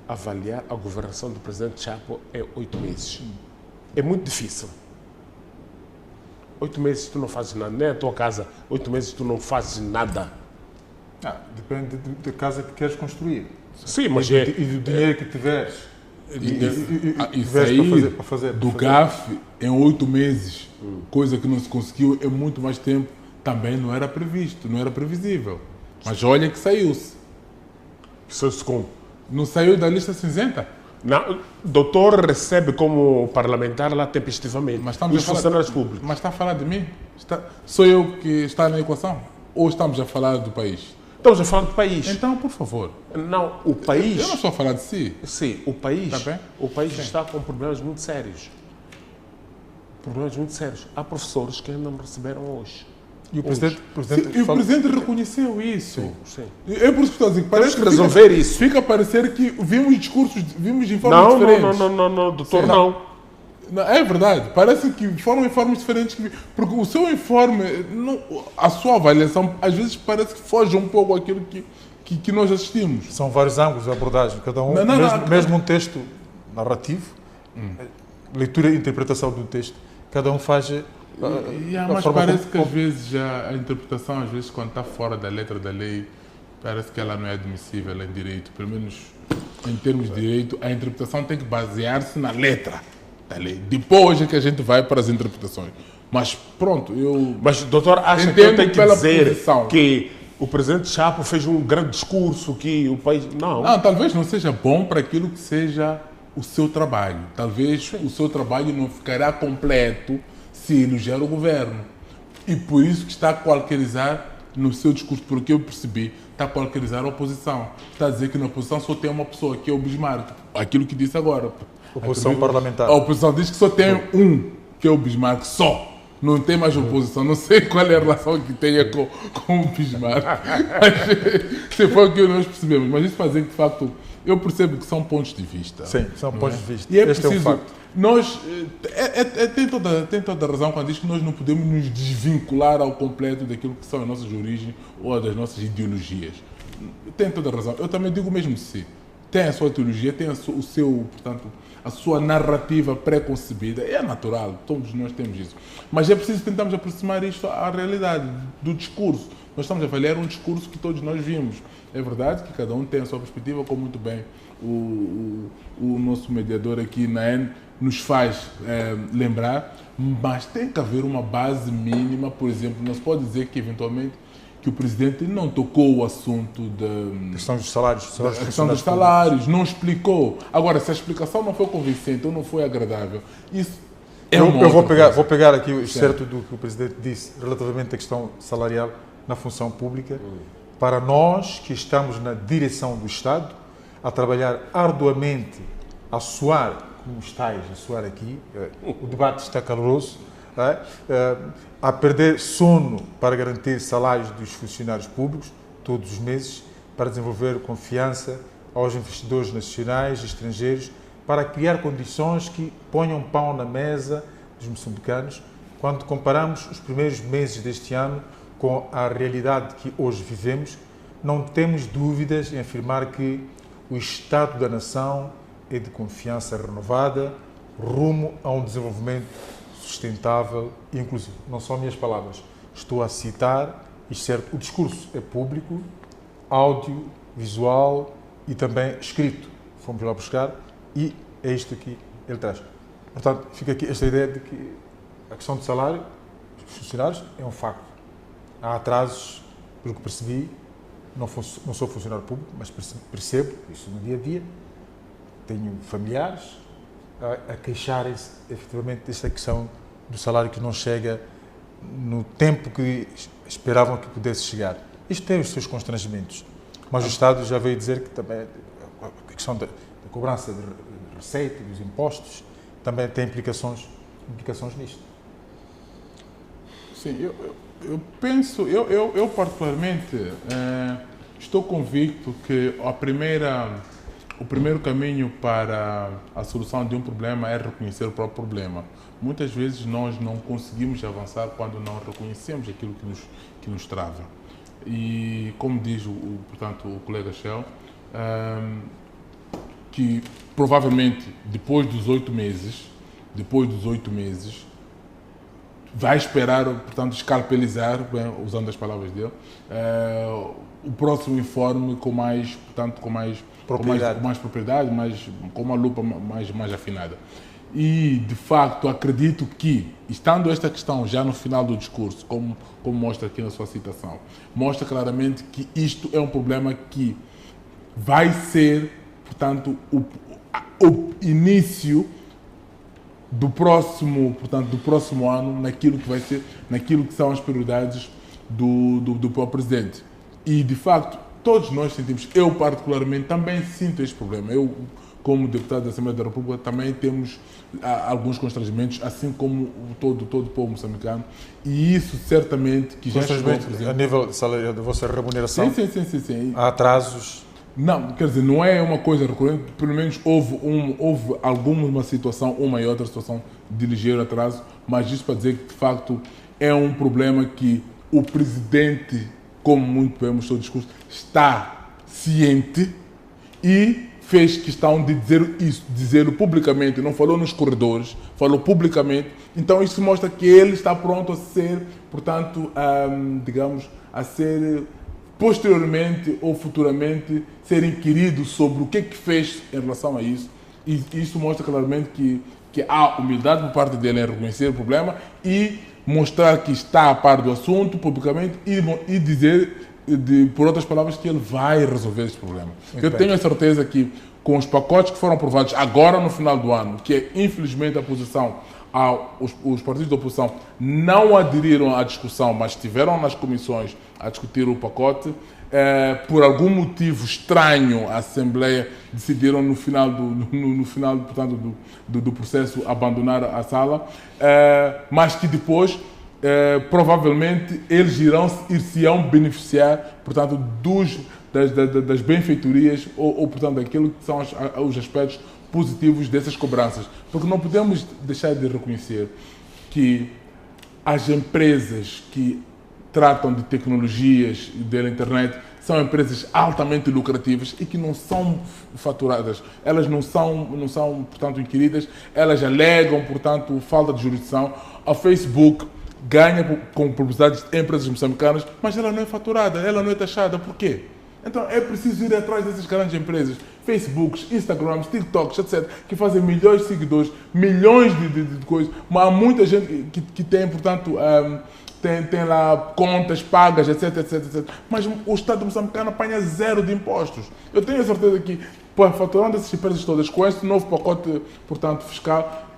avaliar a governação do presidente Chapo em 8 meses. É muito difícil. 8 meses tu não fazes nada, nem a tua casa, 8 meses tu não fazes nada. Depende da casa que queres construir. Sim, mas e do dinheiro que tiveres. Isso aí, para fazer. Do GAF, em 8 meses, coisa que não se conseguiu em muito mais tempo, também não era previsto, não era previsível. Mas olha que saiu-se. Saiu-se como? Não saiu da lista cinzenta? Não, o doutor recebe como parlamentar lá tempestivamente. Mas estamos os funcionários públicos. Mas está a falar de mim? Sou eu que está na equação? Ou estamos a falar do país? Estamos a falar do país. Então, por favor. Não, o país... Eu não estou a falar de si. Sim, o país, Sim. Está com problemas muito sérios. Problemas muito sérios. Há professores que ainda não receberam hoje. E o presidente reconheceu isso. Sim. É por isso que estou a dizer que parece que resolver isso. Fica a parecer que vimos discursos, vimos informes diferentes. Não, doutor, não. É verdade, parece que foram informes diferentes. Porque o seu informe, a sua avaliação, às vezes parece que foge um pouco aquilo que nós assistimos. São vários ângulos de abordagem, cada um, mesmo um texto narrativo, leitura e interpretação do texto, cada um faz... Mas parece que às vezes a interpretação, às vezes quando está fora da letra da lei, parece que ela não é admissível em direito. Pelo menos em termos de direito, a interpretação tem que basear-se na letra da lei. Depois é que a gente vai para as interpretações. Mas pronto, Mas doutor, acha que eu tenho que dizer que o presidente Chapo fez um grande discurso, que o país... Não, talvez não seja bom para aquilo que seja o seu trabalho. Talvez o seu trabalho não ficará completo se elogiar o governo. E por isso que está a qualquerizar no seu discurso, porque eu percebi, está a qualquerizar a oposição. Está a dizer que na oposição só tem uma pessoa, que é o Bismarck. Aquilo que disse agora. Oposição parlamentar. A oposição diz que só tem um, que é o Bismarck, só. Não tem mais oposição. Não sei qual é a relação que tenha com o Bismarck. Se foi o que nós percebemos. Mas isso faz dizer que, de facto, eu percebo que são pontos de vista. Sim, são pontos de vista. E é preciso... É um facto. Nós tem toda a razão quando diz que nós não podemos nos desvincular ao completo daquilo que são as nossas origens ou das nossas ideologias. Tem toda a razão. Eu também digo mesmo se tem a sua ideologia, tem portanto, a sua narrativa pré-concebida. É natural, todos nós temos isso. Mas é preciso tentarmos aproximar isto à realidade do discurso. Nós estamos a avaliar um discurso que todos nós vimos. É verdade que cada um tem a sua perspectiva, como muito bem o nosso mediador aqui na AN nos faz lembrar, mas tem que haver uma base mínima. Por exemplo, não se pode dizer que eventualmente que o presidente não tocou o assunto da questão dos salários, a questão dos salários, não explicou. Agora, se a explicação não foi convincente ou não foi agradável, isso eu vou pegar aqui o excerto do que o presidente disse relativamente à questão salarial na função pública. Para nós que estamos na direção do Estado, a trabalhar arduamente, a suar, como estáis a suar aqui, o debate está caloroso, a perder sono para garantir salários dos funcionários públicos todos os meses, para desenvolver confiança aos investidores nacionais e estrangeiros, para criar condições que ponham pão na mesa dos moçambicanos. Quando comparamos os primeiros meses deste ano com a realidade que hoje vivemos, não temos dúvidas em afirmar que o estado da nação é de confiança renovada, rumo a um desenvolvimento sustentável e inclusivo. Não são minhas palavras. Estou a citar, e certo, o discurso é público, áudio, visual e também escrito. Fomos lá buscar e é isto que ele traz. Portanto, fica aqui esta ideia de que a questão do salário dos funcionários é um facto. Há atrasos, pelo que percebi, não sou funcionário público, mas percebo isso no dia a dia. Tenho familiares a queixarem-se efetivamente desta questão do salário que não chega no tempo que esperavam que pudesse chegar. Isto tem os seus constrangimentos, mas o Estado já veio dizer que também a questão da cobrança de receita, dos impostos, também tem implicações nisto. Sim, eu penso, eu particularmente estou convicto que o primeiro caminho para a solução de um problema é reconhecer o próprio problema. Muitas vezes nós não conseguimos avançar quando não reconhecemos aquilo que nos trava. E como diz portanto, o colega Shell, que provavelmente depois dos 8 meses, vai esperar, portanto, escalpelizar, bem, usando as palavras dele, o próximo informe com mais propriedade, com uma lupa mais afinada. E, de facto, acredito que, estando esta questão já no final do discurso, como mostra aqui na sua citação, mostra claramente que isto é um problema que vai ser, portanto, o início do próximo ano, naquilo que são as prioridades do próprio presidente. E, de facto, todos nós sentimos, eu particularmente também sinto este problema. Eu, como deputado da Assembleia da República, também temos alguns constrangimentos, assim como todo o povo moçambicano, e isso certamente que já chegou, por exemplo, a nível da vossa remuneração? Sim. Há atrasos? Não, quer dizer, não é uma coisa recorrente, pelo menos houve alguma situação, uma e outra situação de ligeiro atraso, mas isso para dizer que, de facto, é um problema que o presidente, como muito bem mostrou o discurso, está ciente e fez questão de dizer isso, dizê-lo publicamente, não falou nos corredores, falou publicamente. Então isso mostra que ele está pronto a ser, portanto, a ser posteriormente ou futuramente ser inquirido sobre o que fez em relação a isso. E isso mostra claramente que há humildade por parte dele em reconhecer o problema e mostrar que está a par do assunto publicamente e dizer, por outras palavras, que ele vai resolver esse problema. Eu tenho a certeza que com os pacotes que foram aprovados agora no final do ano, que é infelizmente a posição, os partidos da oposição não aderiram à discussão, mas estiveram nas comissões a discutir o pacote, por algum motivo estranho a Assembleia decidiram no final portanto, do processo abandonar a sala, mas que depois provavelmente eles ir-se-ão beneficiar, portanto, das benfeitorias ou portanto, daquilo que são os aspectos positivos dessas cobranças. Porque não podemos deixar de reconhecer que as empresas que tratam de tecnologias da internet são empresas altamente lucrativas e que não são faturadas. Elas não são, portanto, inquiridas, elas alegam, portanto, falta de jurisdição. A Facebook ganha com publicidade de empresas moçambicanas, mas ela não é faturada, ela não é taxada. Por quê? Então é preciso ir atrás dessas grandes empresas, Facebooks, Instagrams, TikToks, etc., que fazem milhões de seguidores, milhões de coisas, mas há muita gente que tem, portanto, tem lá contas pagas, etc. Mas o Estado moçambicano apanha zero de impostos. Eu tenho a certeza que, faturando essas empresas todas, com este novo pacote, portanto, fiscal,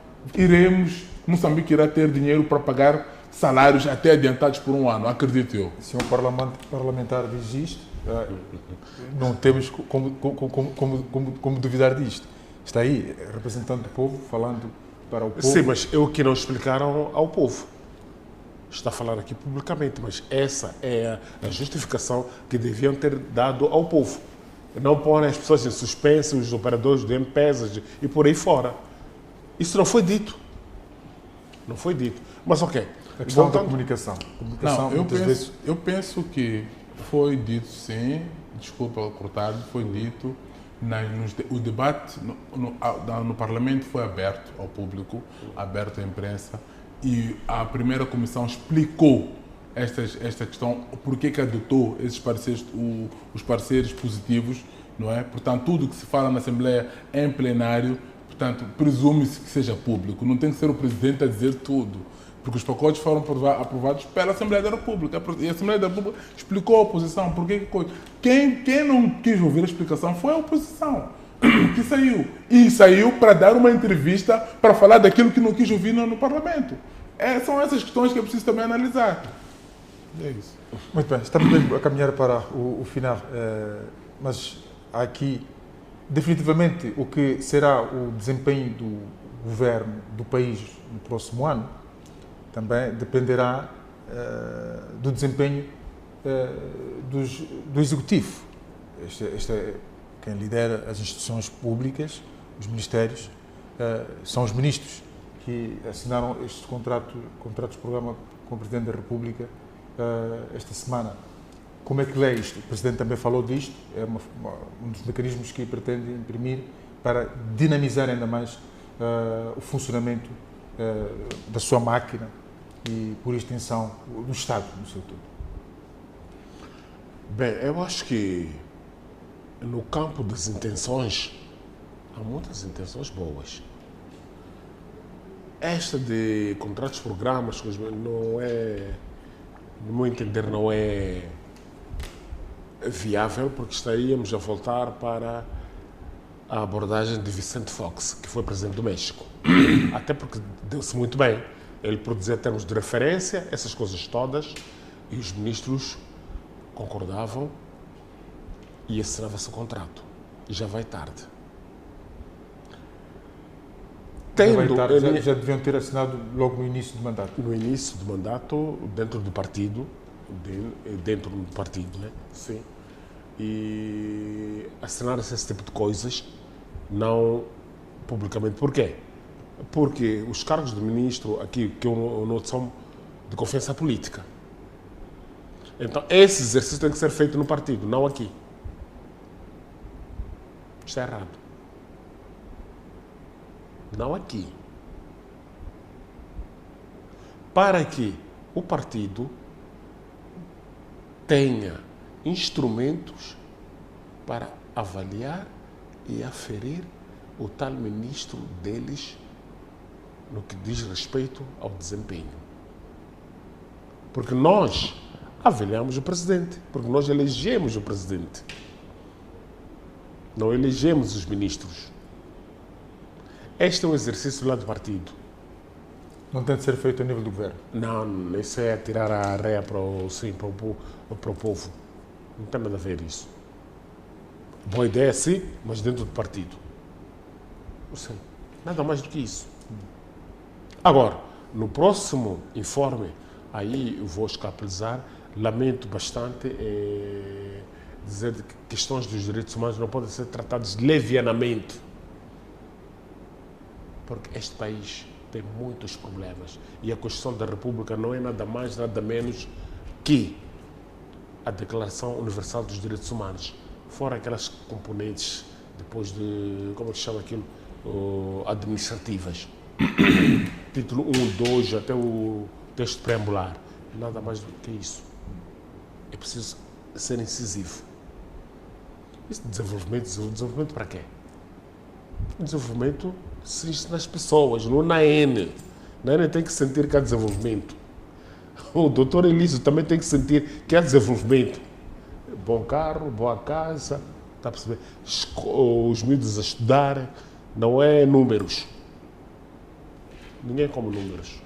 Moçambique irá ter dinheiro para pagar salários até adiantados por um ano, acredito eu. Se um parlamentar diz isto, não temos como duvidar disto. Está aí, representante do povo, falando para o povo. Sim, mas é o que não explicaram ao povo. Está a falar aqui publicamente, mas essa é a justificação que deviam ter dado ao povo. Não põem as pessoas em suspenso, os operadores de empresas e por aí fora. Isso não foi dito. Não foi dito. Mas ok. A questão da comunicação. Não, eu penso que foi dito, sim, desculpa cortar, foi dito, o debate no Parlamento foi aberto ao público, aberto à imprensa, e a primeira comissão explicou esta questão, porque que adotou esses pareceres, os pareceres positivos, não é? Portanto, tudo que se fala na Assembleia em plenário, portanto, presume-se que seja público, não tem que ser o Presidente a dizer tudo. Porque os pacotes foram aprovados pela Assembleia da República. E a Assembleia da República explicou a oposição. Porque quem não quis ouvir a explicação foi a oposição, que saiu. E saiu para dar uma entrevista para falar daquilo que não quis ouvir no Parlamento. São essas questões que é preciso também analisar. É isso. Muito bem, estamos a caminhar para o final. Mas há aqui, definitivamente, o que será o desempenho do governo do país no próximo ano também dependerá do desempenho do Executivo. quem lidera as instituições públicas, os ministérios, são os ministros que assinaram estes contratos de programa com o Presidente da República esta semana. Como é que lê isto? O Presidente também falou disto, é um dos mecanismos que pretende imprimir para dinamizar ainda mais o funcionamento da sua máquina e, por extensão, do Estado no seu todo. Bem, eu acho que no campo das intenções, há muitas intenções boas. Esta de contratos de programas, não é, no meu entender, não é viável, porque estaríamos a voltar para a abordagem de Vicente Fox, que foi presidente do México. Até porque deu-se muito bem. Ele produzia termos de referência, essas coisas todas, e os ministros concordavam e assinava-se o contrato. E já vai tarde. Já deviam ter assinado logo no início do mandato. No início do mandato, dentro do partido, né? Sim. E assinar-se esse tipo de coisas, não publicamente. Por quê? Porque os cargos de ministro aqui, que eu noto, são de confiança política. Então, esse exercício tem que ser feito no partido, não aqui. Isto é errado. Não aqui. Para que o partido tenha instrumentos para avaliar e aferir o tal ministro deles no que diz respeito ao desempenho. Porque nós avaliamos o presidente, porque nós elegemos o presidente. Não elegemos os ministros. Este é um exercício lá do partido. Não tem de ser feito a nível do governo? Não, isso é tirar a areia para o povo. Não tem nada a ver isso. Boa ideia, sim, mas dentro do partido. Sim, nada mais do que isso. Agora, no próximo informe, aí eu vou escapulizar, lamento bastante dizer que questões dos direitos humanos não podem ser tratadas levianamente. Porque este país tem muitos problemas e a Constituição da República não é nada mais, nada menos que a Declaração Universal dos Direitos Humanos, fora aquelas componentes depois de, como é que se chama aquilo, administrativas. Título 1, 2, até o texto preambular. Nada mais do que isso. É preciso ser incisivo. Isso desenvolvimento para quê? Desenvolvimento existe nas pessoas, não na N. Na N tem que sentir que há desenvolvimento. O doutor Elísio também tem que sentir que há desenvolvimento. Bom carro, boa casa, está a perceber? Os miúdos a estudar, não é números. Ninguém come números.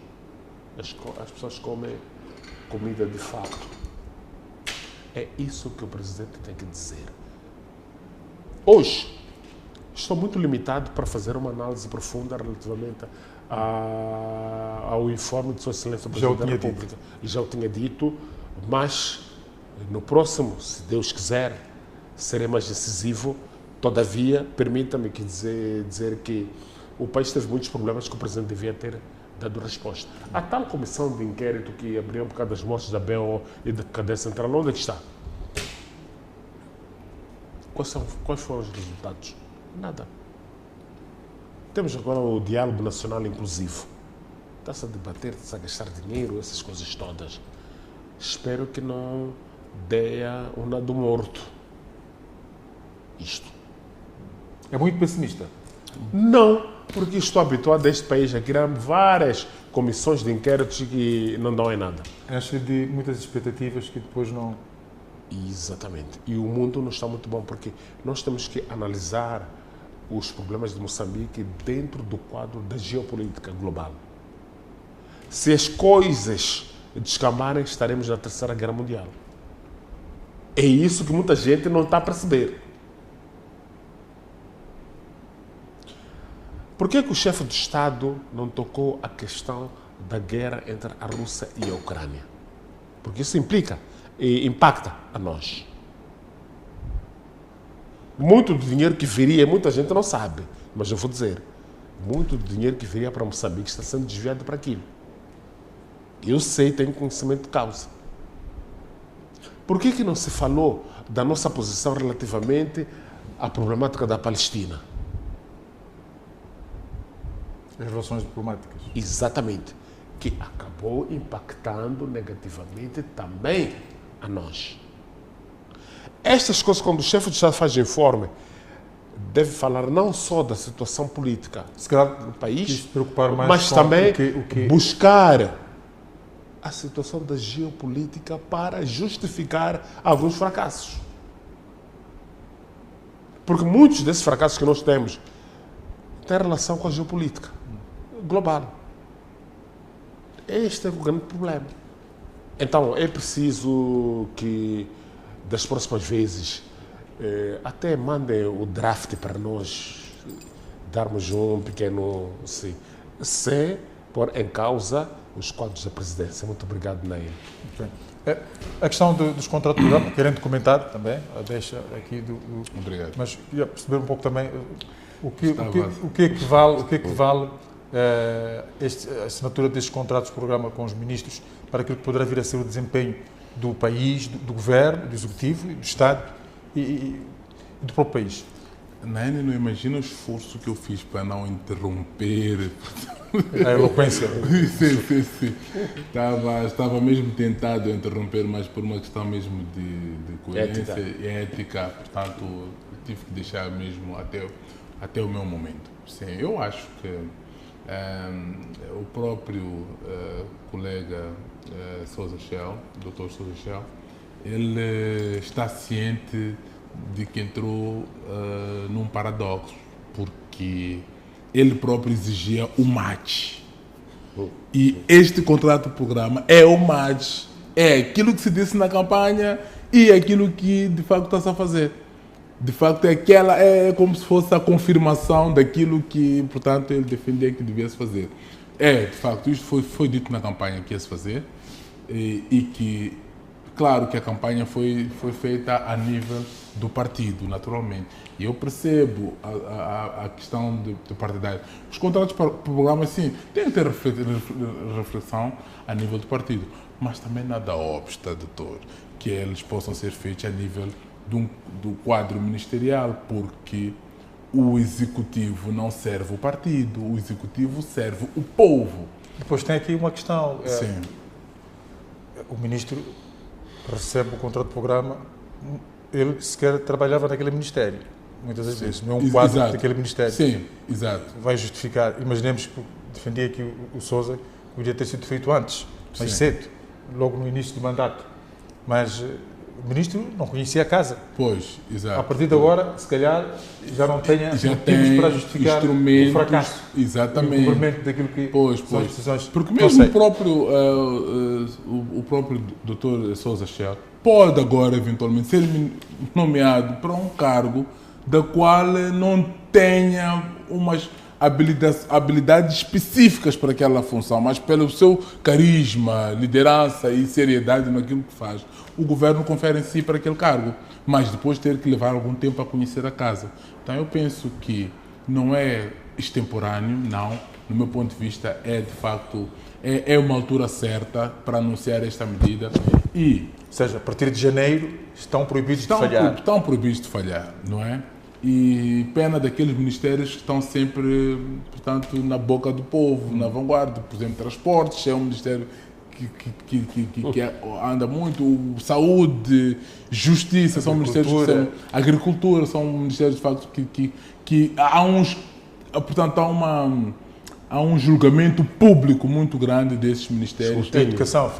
As pessoas comem comida de fato. É isso que o presidente tem que dizer. Hoje, estou muito limitado para fazer uma análise profunda relativamente ao informe de Sua Excelência o Presidente da República. E já o tinha dito, mas no próximo, se Deus quiser, serei mais decisivo. Todavia, permita-me dizer que o país teve muitos problemas que o Presidente devia ter dado resposta. A tal comissão de inquérito que abriu por causa das mortes da BO e da cadeia central, onde é que está? Quais foram os resultados? Nada. Temos agora o diálogo nacional inclusivo. Está-se a debater, está-se a gastar dinheiro, essas coisas todas. Espero que não dê um nado morto. Isto. É muito pessimista? Não, porque estou habituado a este país a criar várias comissões de inquéritos que não dão em nada. Enche de muitas expectativas que depois não... Exatamente. E o mundo não está muito bom, porque nós temos que analisar os problemas de Moçambique dentro do quadro da geopolítica global. Se as coisas descambarem, estaremos na Terceira Guerra Mundial. É isso que muita gente não está a perceber. Por que o chefe de Estado não tocou a questão da guerra entre a Rússia e a Ucrânia? Porque isso impacta a nós. Muito do dinheiro que viria, muita gente não sabe, mas eu vou dizer, muito do dinheiro que viria para Moçambique está sendo desviado para aquilo. Eu sei, tenho conhecimento de causa. Por que não se falou da nossa posição relativamente à problemática da Palestina? As relações diplomáticas. Exatamente. Que acabou impactando negativamente também a nós. Estas coisas, quando o chefe de Estado faz informe, deve falar não só da situação política do país, preocupar mais mas com também o que... buscar a situação da geopolítica para justificar alguns fracassos. Porque muitos desses fracassos que nós temos têm relação com a geopolítica global. Este é o grande problema. Então, é preciso que, das próximas vezes, até mandem o draft para nós darmos um pequeno... sem pôr em causa os quadros da presidência. Muito obrigado, Nair. Okay. A questão dos contratos de programa, querendo comentar também, deixa aqui Obrigado. Mas queria perceber um pouco também o que é que vale a assinatura destes contratos de programa com os ministros para aquilo que poderá vir a ser o desempenho do país, do governo, do executivo, do Estado e do próprio país. Naine, não imagina o esforço que eu fiz para não interromper. A eloquência. Sim. Estava mesmo tentado a interromper, mas por uma questão mesmo de coerência e ética, portanto, tive que deixar mesmo até o meu momento. Sim, eu acho que o próprio colega Sousa Shell, Dr. Sousa Shell, ele está ciente de que entrou num paradoxo, porque ele próprio exigia o match. E este contrato de programa é o match, é aquilo que se disse na campanha e aquilo que de facto está-se a fazer. De facto, é como se fosse a confirmação daquilo que, portanto, ele defendia que devia se fazer. De facto, isto foi dito na campanha que ia se fazer e que, claro, que a campanha foi feita a nível do partido, naturalmente. E eu percebo a questão do partidário. Os contratos para o programa, sim, tem que ter reflexão a nível do partido, mas também nada obsta, doutor, que eles possam ser feitos a nível do quadro ministerial, porque o executivo não serve o partido, o executivo serve o povo. Depois tem aqui uma questão. Sim. O ministro recebe o contrato de programa, ele sequer trabalhava naquele ministério, muitas das vezes, não é um quadro daquele ministério. Sim, exato. Vai justificar, imaginemos que defendia aqui o Sousa, que podia ter sido feito antes, mais cedo, logo no início do mandato, mas o ministro não conhecia a casa. Pois, exato. A partir de agora, se calhar, já não tenha motivos para justificar o fracasso. Exatamente. O cumprimento daquilo que são as decisões. Porque mesmo o próprio Dr. Sousa Shell pode agora, eventualmente, ser nomeado para um cargo da qual não tenha umas habilidades específicas para aquela função, mas pelo seu carisma, liderança e seriedade naquilo que faz, o governo confere em si para aquele cargo, mas depois ter que levar algum tempo a conhecer a casa. Então eu penso que não é extemporâneo, não, no meu ponto de vista é de facto, é uma altura certa para anunciar esta medida e... Ou seja, a partir de janeiro estão proibidos de falhar. Estão proibidos de falhar, não é? E pena daqueles ministérios que estão sempre, portanto, na boca do povo, na vanguarda. Por exemplo, transportes é um ministério que anda muito, saúde, justiça, são ministérios que são, agricultura, são ministérios de facto que há uns, portanto, há um julgamento público muito grande desses ministérios. A educação,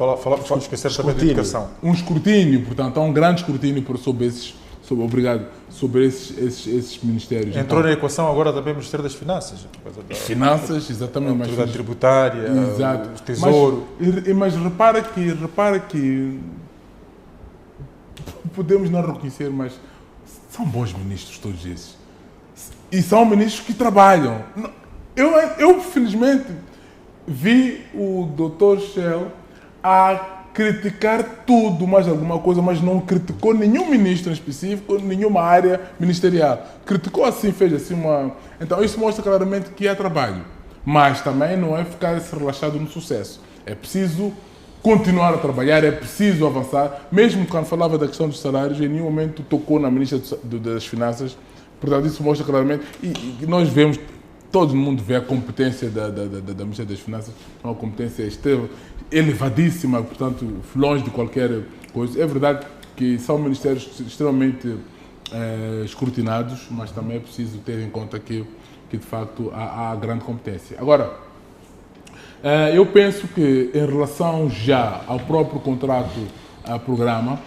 esquecer também da educação. Um escrutínio, portanto, há um grande escrutínio sobre esses ministérios. Entrou na equação agora também o Ministério das Finanças. Finanças, exatamente. A autoridade tributária, exato. O Tesouro. Mas repara que podemos não reconhecer, mas são bons ministros todos esses. E são ministros que trabalham. Eu felizmente, vi o Dr. Shell a criticar tudo, mais alguma coisa, mas não criticou nenhum ministro em específico, nenhuma área ministerial. Criticou assim, fez assim uma... Então isso mostra claramente que é trabalho, mas também não é ficar relaxado no sucesso. É preciso continuar a trabalhar, é preciso avançar. Mesmo quando falava da questão dos salários, em nenhum momento tocou na ministra das Finanças. Portanto, isso mostra claramente, e nós vemos, todo mundo vê a competência da ministra das Finanças, é uma competência extrema, elevadíssima, portanto, longe de qualquer coisa. É verdade que são ministérios extremamente escrutinados, mas também é preciso ter em conta que de facto há grande competência. Agora, eu penso que em relação já ao próprio contrato a programa,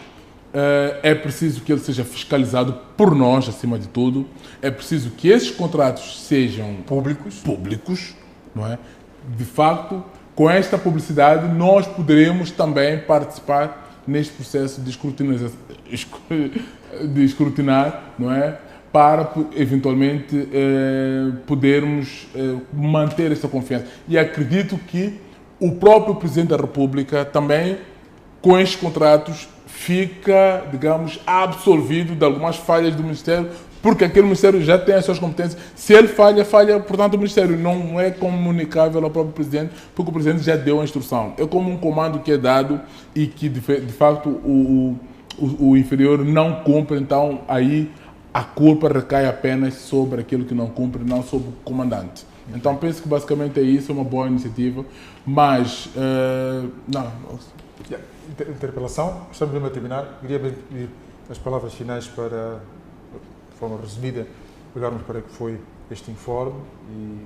é preciso que ele seja fiscalizado por nós, acima de tudo. É preciso que esses contratos sejam públicos, não é? De facto, com esta publicidade, nós poderemos também participar neste processo de escrutinar, não é? Para, eventualmente, podermos manter esta confiança. E acredito que o próprio Presidente da República também, com estes contratos, fica, digamos, absolvido de algumas falhas do Ministério, porque aquele Ministério já tem as suas competências. Se ele falha, portanto, o Ministério não é comunicável ao próprio Presidente, porque o Presidente já deu a instrução. É como um comando que é dado e que, de facto, o inferior não cumpre, então aí a culpa recai apenas sobre aquilo que não cumpre, não sobre o comandante. Então penso que basicamente é isso, é uma boa iniciativa, mas Interpelação, estamos mesmo a terminar. Queria pedir as palavras finais para, de forma resumida, pegarmos para o que foi este informe e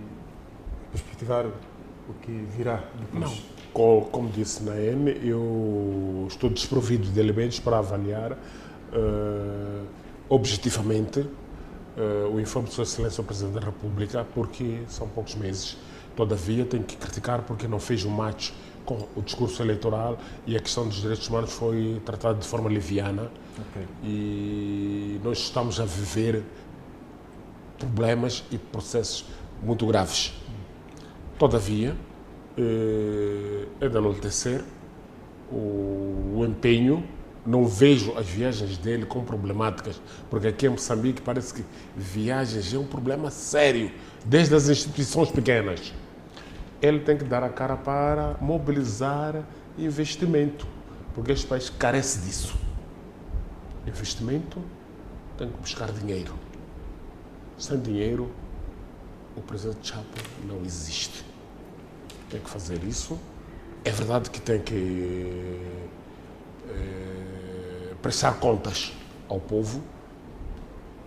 perspectivar o que virá depois. Não, como disse na N, eu estou desprovido de elementos para avaliar objetivamente o informe de Sua Excelência ao Presidente da República, porque são poucos meses. Todavia, tenho que criticar porque não fez um match com o discurso eleitoral e a questão dos direitos humanos foi tratada de forma leviana. Okay. E nós estamos a viver problemas e processos muito graves. Todavia, é de enaltecer o empenho. Não vejo as viagens dele como problemáticas, porque aqui em Moçambique parece que viagens é um problema sério, desde as instituições pequenas. Ele tem que dar a cara para mobilizar investimento, porque este país carece disso. Investimento tem que buscar dinheiro. Sem dinheiro, o presidente Chapo não existe. Tem que fazer isso. É verdade que tem que prestar contas ao povo,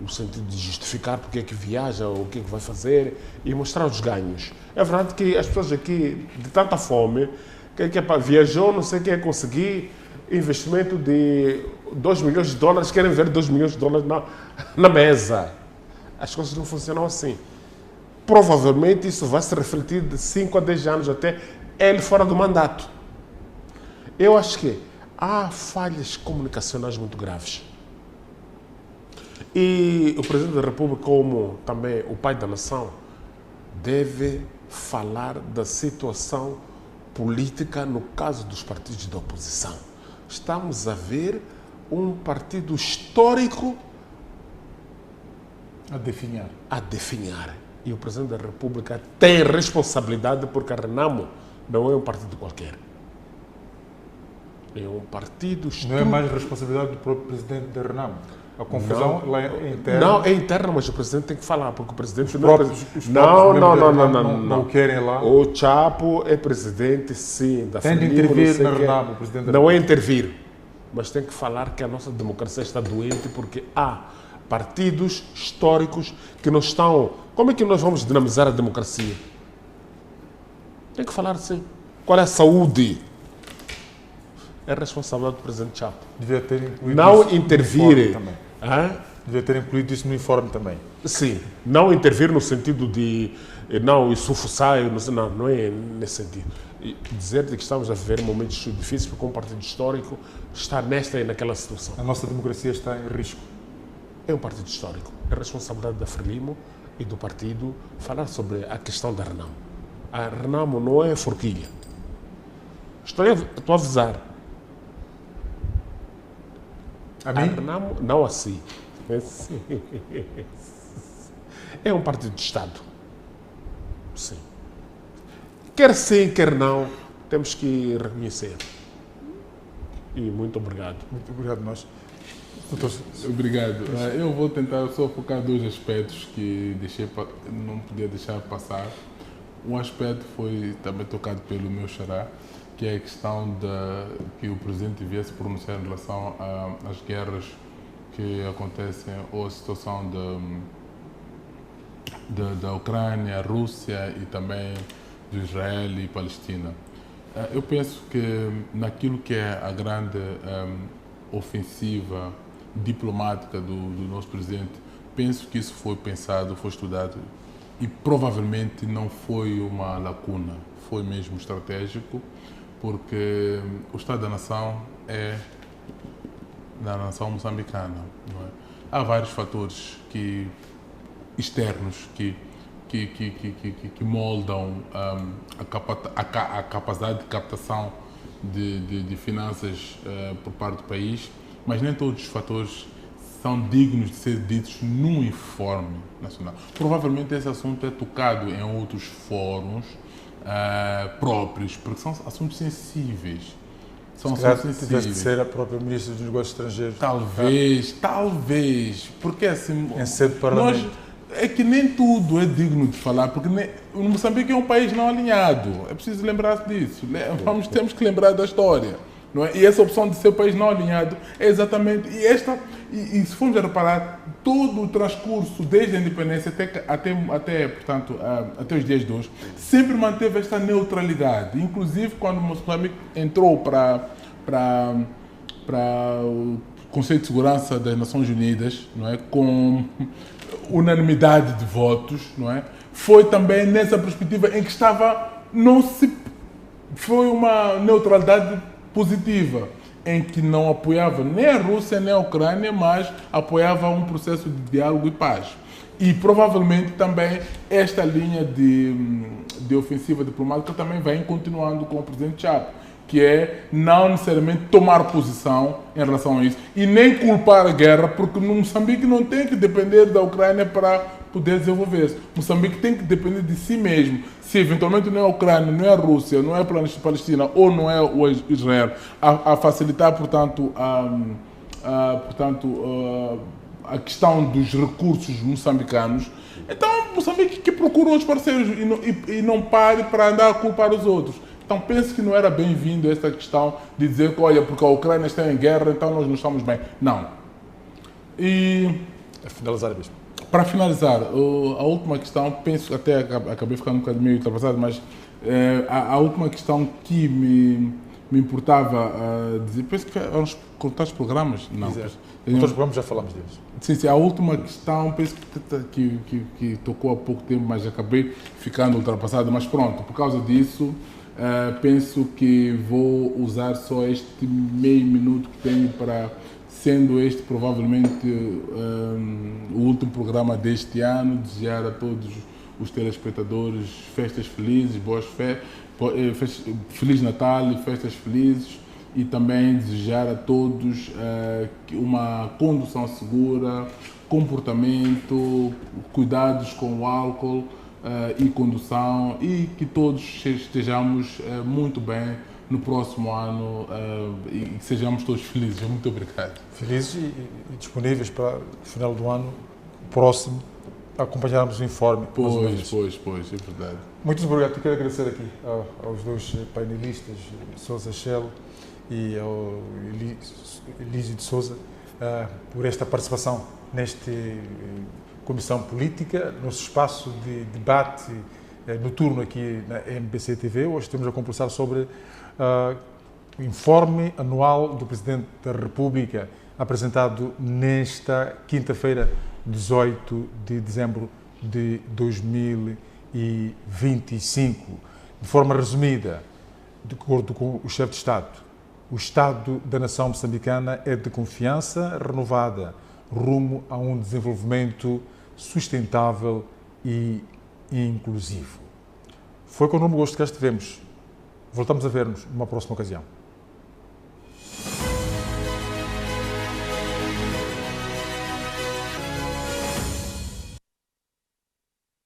no sentido de justificar porque é que viaja, o que é que vai fazer e mostrar os ganhos. É verdade que as pessoas aqui, de tanta fome, viajou, não sei o que é conseguir investimento de $2 milhões, querem ver $2 milhões na mesa. As coisas não funcionam assim. Provavelmente isso vai se refletir de 5 a 10 anos até ele fora do mandato. Eu acho que há falhas comunicacionais muito graves. E o Presidente da República, como também o pai da nação, deve falar da situação política no caso dos partidos da oposição. Estamos a ver um partido histórico a definhar. E o Presidente da República tem responsabilidade, porque a Renamo não é um partido qualquer. É um partido histórico. Não é mais responsabilidade do próprio Presidente da Renamo? A confusão lá é interna? Não, é interna, mas o Presidente tem que falar, porque o Presidente... Não querem lá? O Chapo é Presidente, sim, da Tem de intervir na Renamo, o Presidente da República. Não é intervir, mas tem que falar que a nossa democracia está doente, porque há partidos históricos que não estão... Como é que nós vamos dinamizar a democracia? Tem que falar assim. Qual é a saúde? É responsabilidade do Presidente Chapo. Devia ter incluído não isso intervir. Também. Devia ter incluído isso no informe também. Sim, não intervir no sentido de não fuçar, não é nesse sentido. E dizer que estamos a viver momentos difíceis porque um partido histórico está nesta e naquela situação. A nossa democracia está em risco. É um partido histórico. É responsabilidade da Frelimo e do partido falar sobre a questão da Renamo. A Renamo não é forquilha. Estou a avisar. A mim? Não assim. É um partido de Estado. Sim. Quer sim, quer não, temos que reconhecer. E muito obrigado. Muito obrigado, nós. Doutor... Obrigado. Eu vou tentar só focar dois aspectos que não podia deixar passar. Um aspecto foi também tocado pelo meu xará, que é a questão que o Presidente viesse pronunciar em relação às guerras que acontecem ou a situação da Ucrânia, Rússia e também de Israel e Palestina. Eu penso que naquilo que é a grande ofensiva diplomática do nosso Presidente, penso que isso foi pensado, foi estudado e provavelmente não foi uma lacuna, foi mesmo estratégico, porque o Estado da Nação é da nação moçambicana. Não é? Há vários fatores externos que moldam a capacidade de captação de finanças por parte do país, mas nem todos os fatores são dignos de ser ditos num informe nacional. Provavelmente esse assunto é tocado em outros fóruns próprios, porque são assuntos sensíveis. São assuntos sensíveis. Tivesse de ser a própria Ministra dos Negócios Estrangeiros. Talvez, porque assim... Em sede de parlamento. É que nem tudo é digno de falar, porque o Moçambique é um país não alinhado. É preciso lembrar-se disso. Temos que lembrar da história. Não é? E essa opção de ser um país não alinhado é exatamente... E se formos a reparar, todo o transcurso, desde a independência até os dias de hoje, sempre manteve esta neutralidade. Inclusive, quando o Moçambique entrou para o Conselho de Segurança das Nações Unidas, não é? Com unanimidade de votos, não é? Foi também nessa perspectiva em que foi uma neutralidade positiva, em que não apoiava nem a Rússia nem a Ucrânia, mas apoiava um processo de diálogo e paz. E provavelmente também esta linha de ofensiva diplomática também vem continuando com o Presidente Chapo, que é não necessariamente tomar posição em relação a isso e nem culpar a guerra, porque Moçambique não tem que depender da Ucrânia para poder desenvolver-se. Moçambique tem que depender de si mesmo. Se eventualmente não é a Ucrânia, não é a Rússia, não é a Palestina ou não é o Israel a facilitar, portanto, a questão dos recursos moçambicanos, então Moçambique que procura os parceiros e não pare para andar a culpar os outros. Então penso que não era bem-vindo esta questão de dizer que, olha, porque a Ucrânia está em guerra, então nós não estamos bem. Não. E... A finalizar mesmo. Para finalizar, a última questão, penso, até acabei ficando um bocadinho meio ultrapassado, mas a última questão que me importava dizer, penso que eram os contatos programas? Não. Os programas já falamos deles. Sim, a última questão, penso que tocou há pouco tempo, mas acabei ficando ultrapassado, mas pronto, por causa disso, penso que vou usar só este meio minuto que tenho para... Sendo este provavelmente o último programa deste ano, desejar a todos os telespectadores festas felizes, Feliz Natal e festas felizes, e também desejar a todos uma condução segura, comportamento, cuidados com o álcool e condução, e que todos estejamos muito bem no próximo ano e que sejamos todos felizes. Muito obrigado. Felizes e disponíveis para o final do ano próximo acompanharmos o informe. Pois, é verdade. Muito obrigado. Eu quero agradecer aqui aos dois painelistas, Sousa Shell e ao Elísio de Sousa, por esta participação nesta Comissão Política, nosso espaço de debate noturno aqui na MBC TV. Hoje estamos a conversar sobre o informe anual do Presidente da República, apresentado nesta quinta-feira, 18 de dezembro de 2025. De forma resumida, de acordo com o chefe de Estado, o Estado da nação moçambicana é de confiança renovada rumo a um desenvolvimento sustentável e inclusivo. Foi com o enorme gosto que cá estivemos. Voltamos a ver-nos numa próxima ocasião.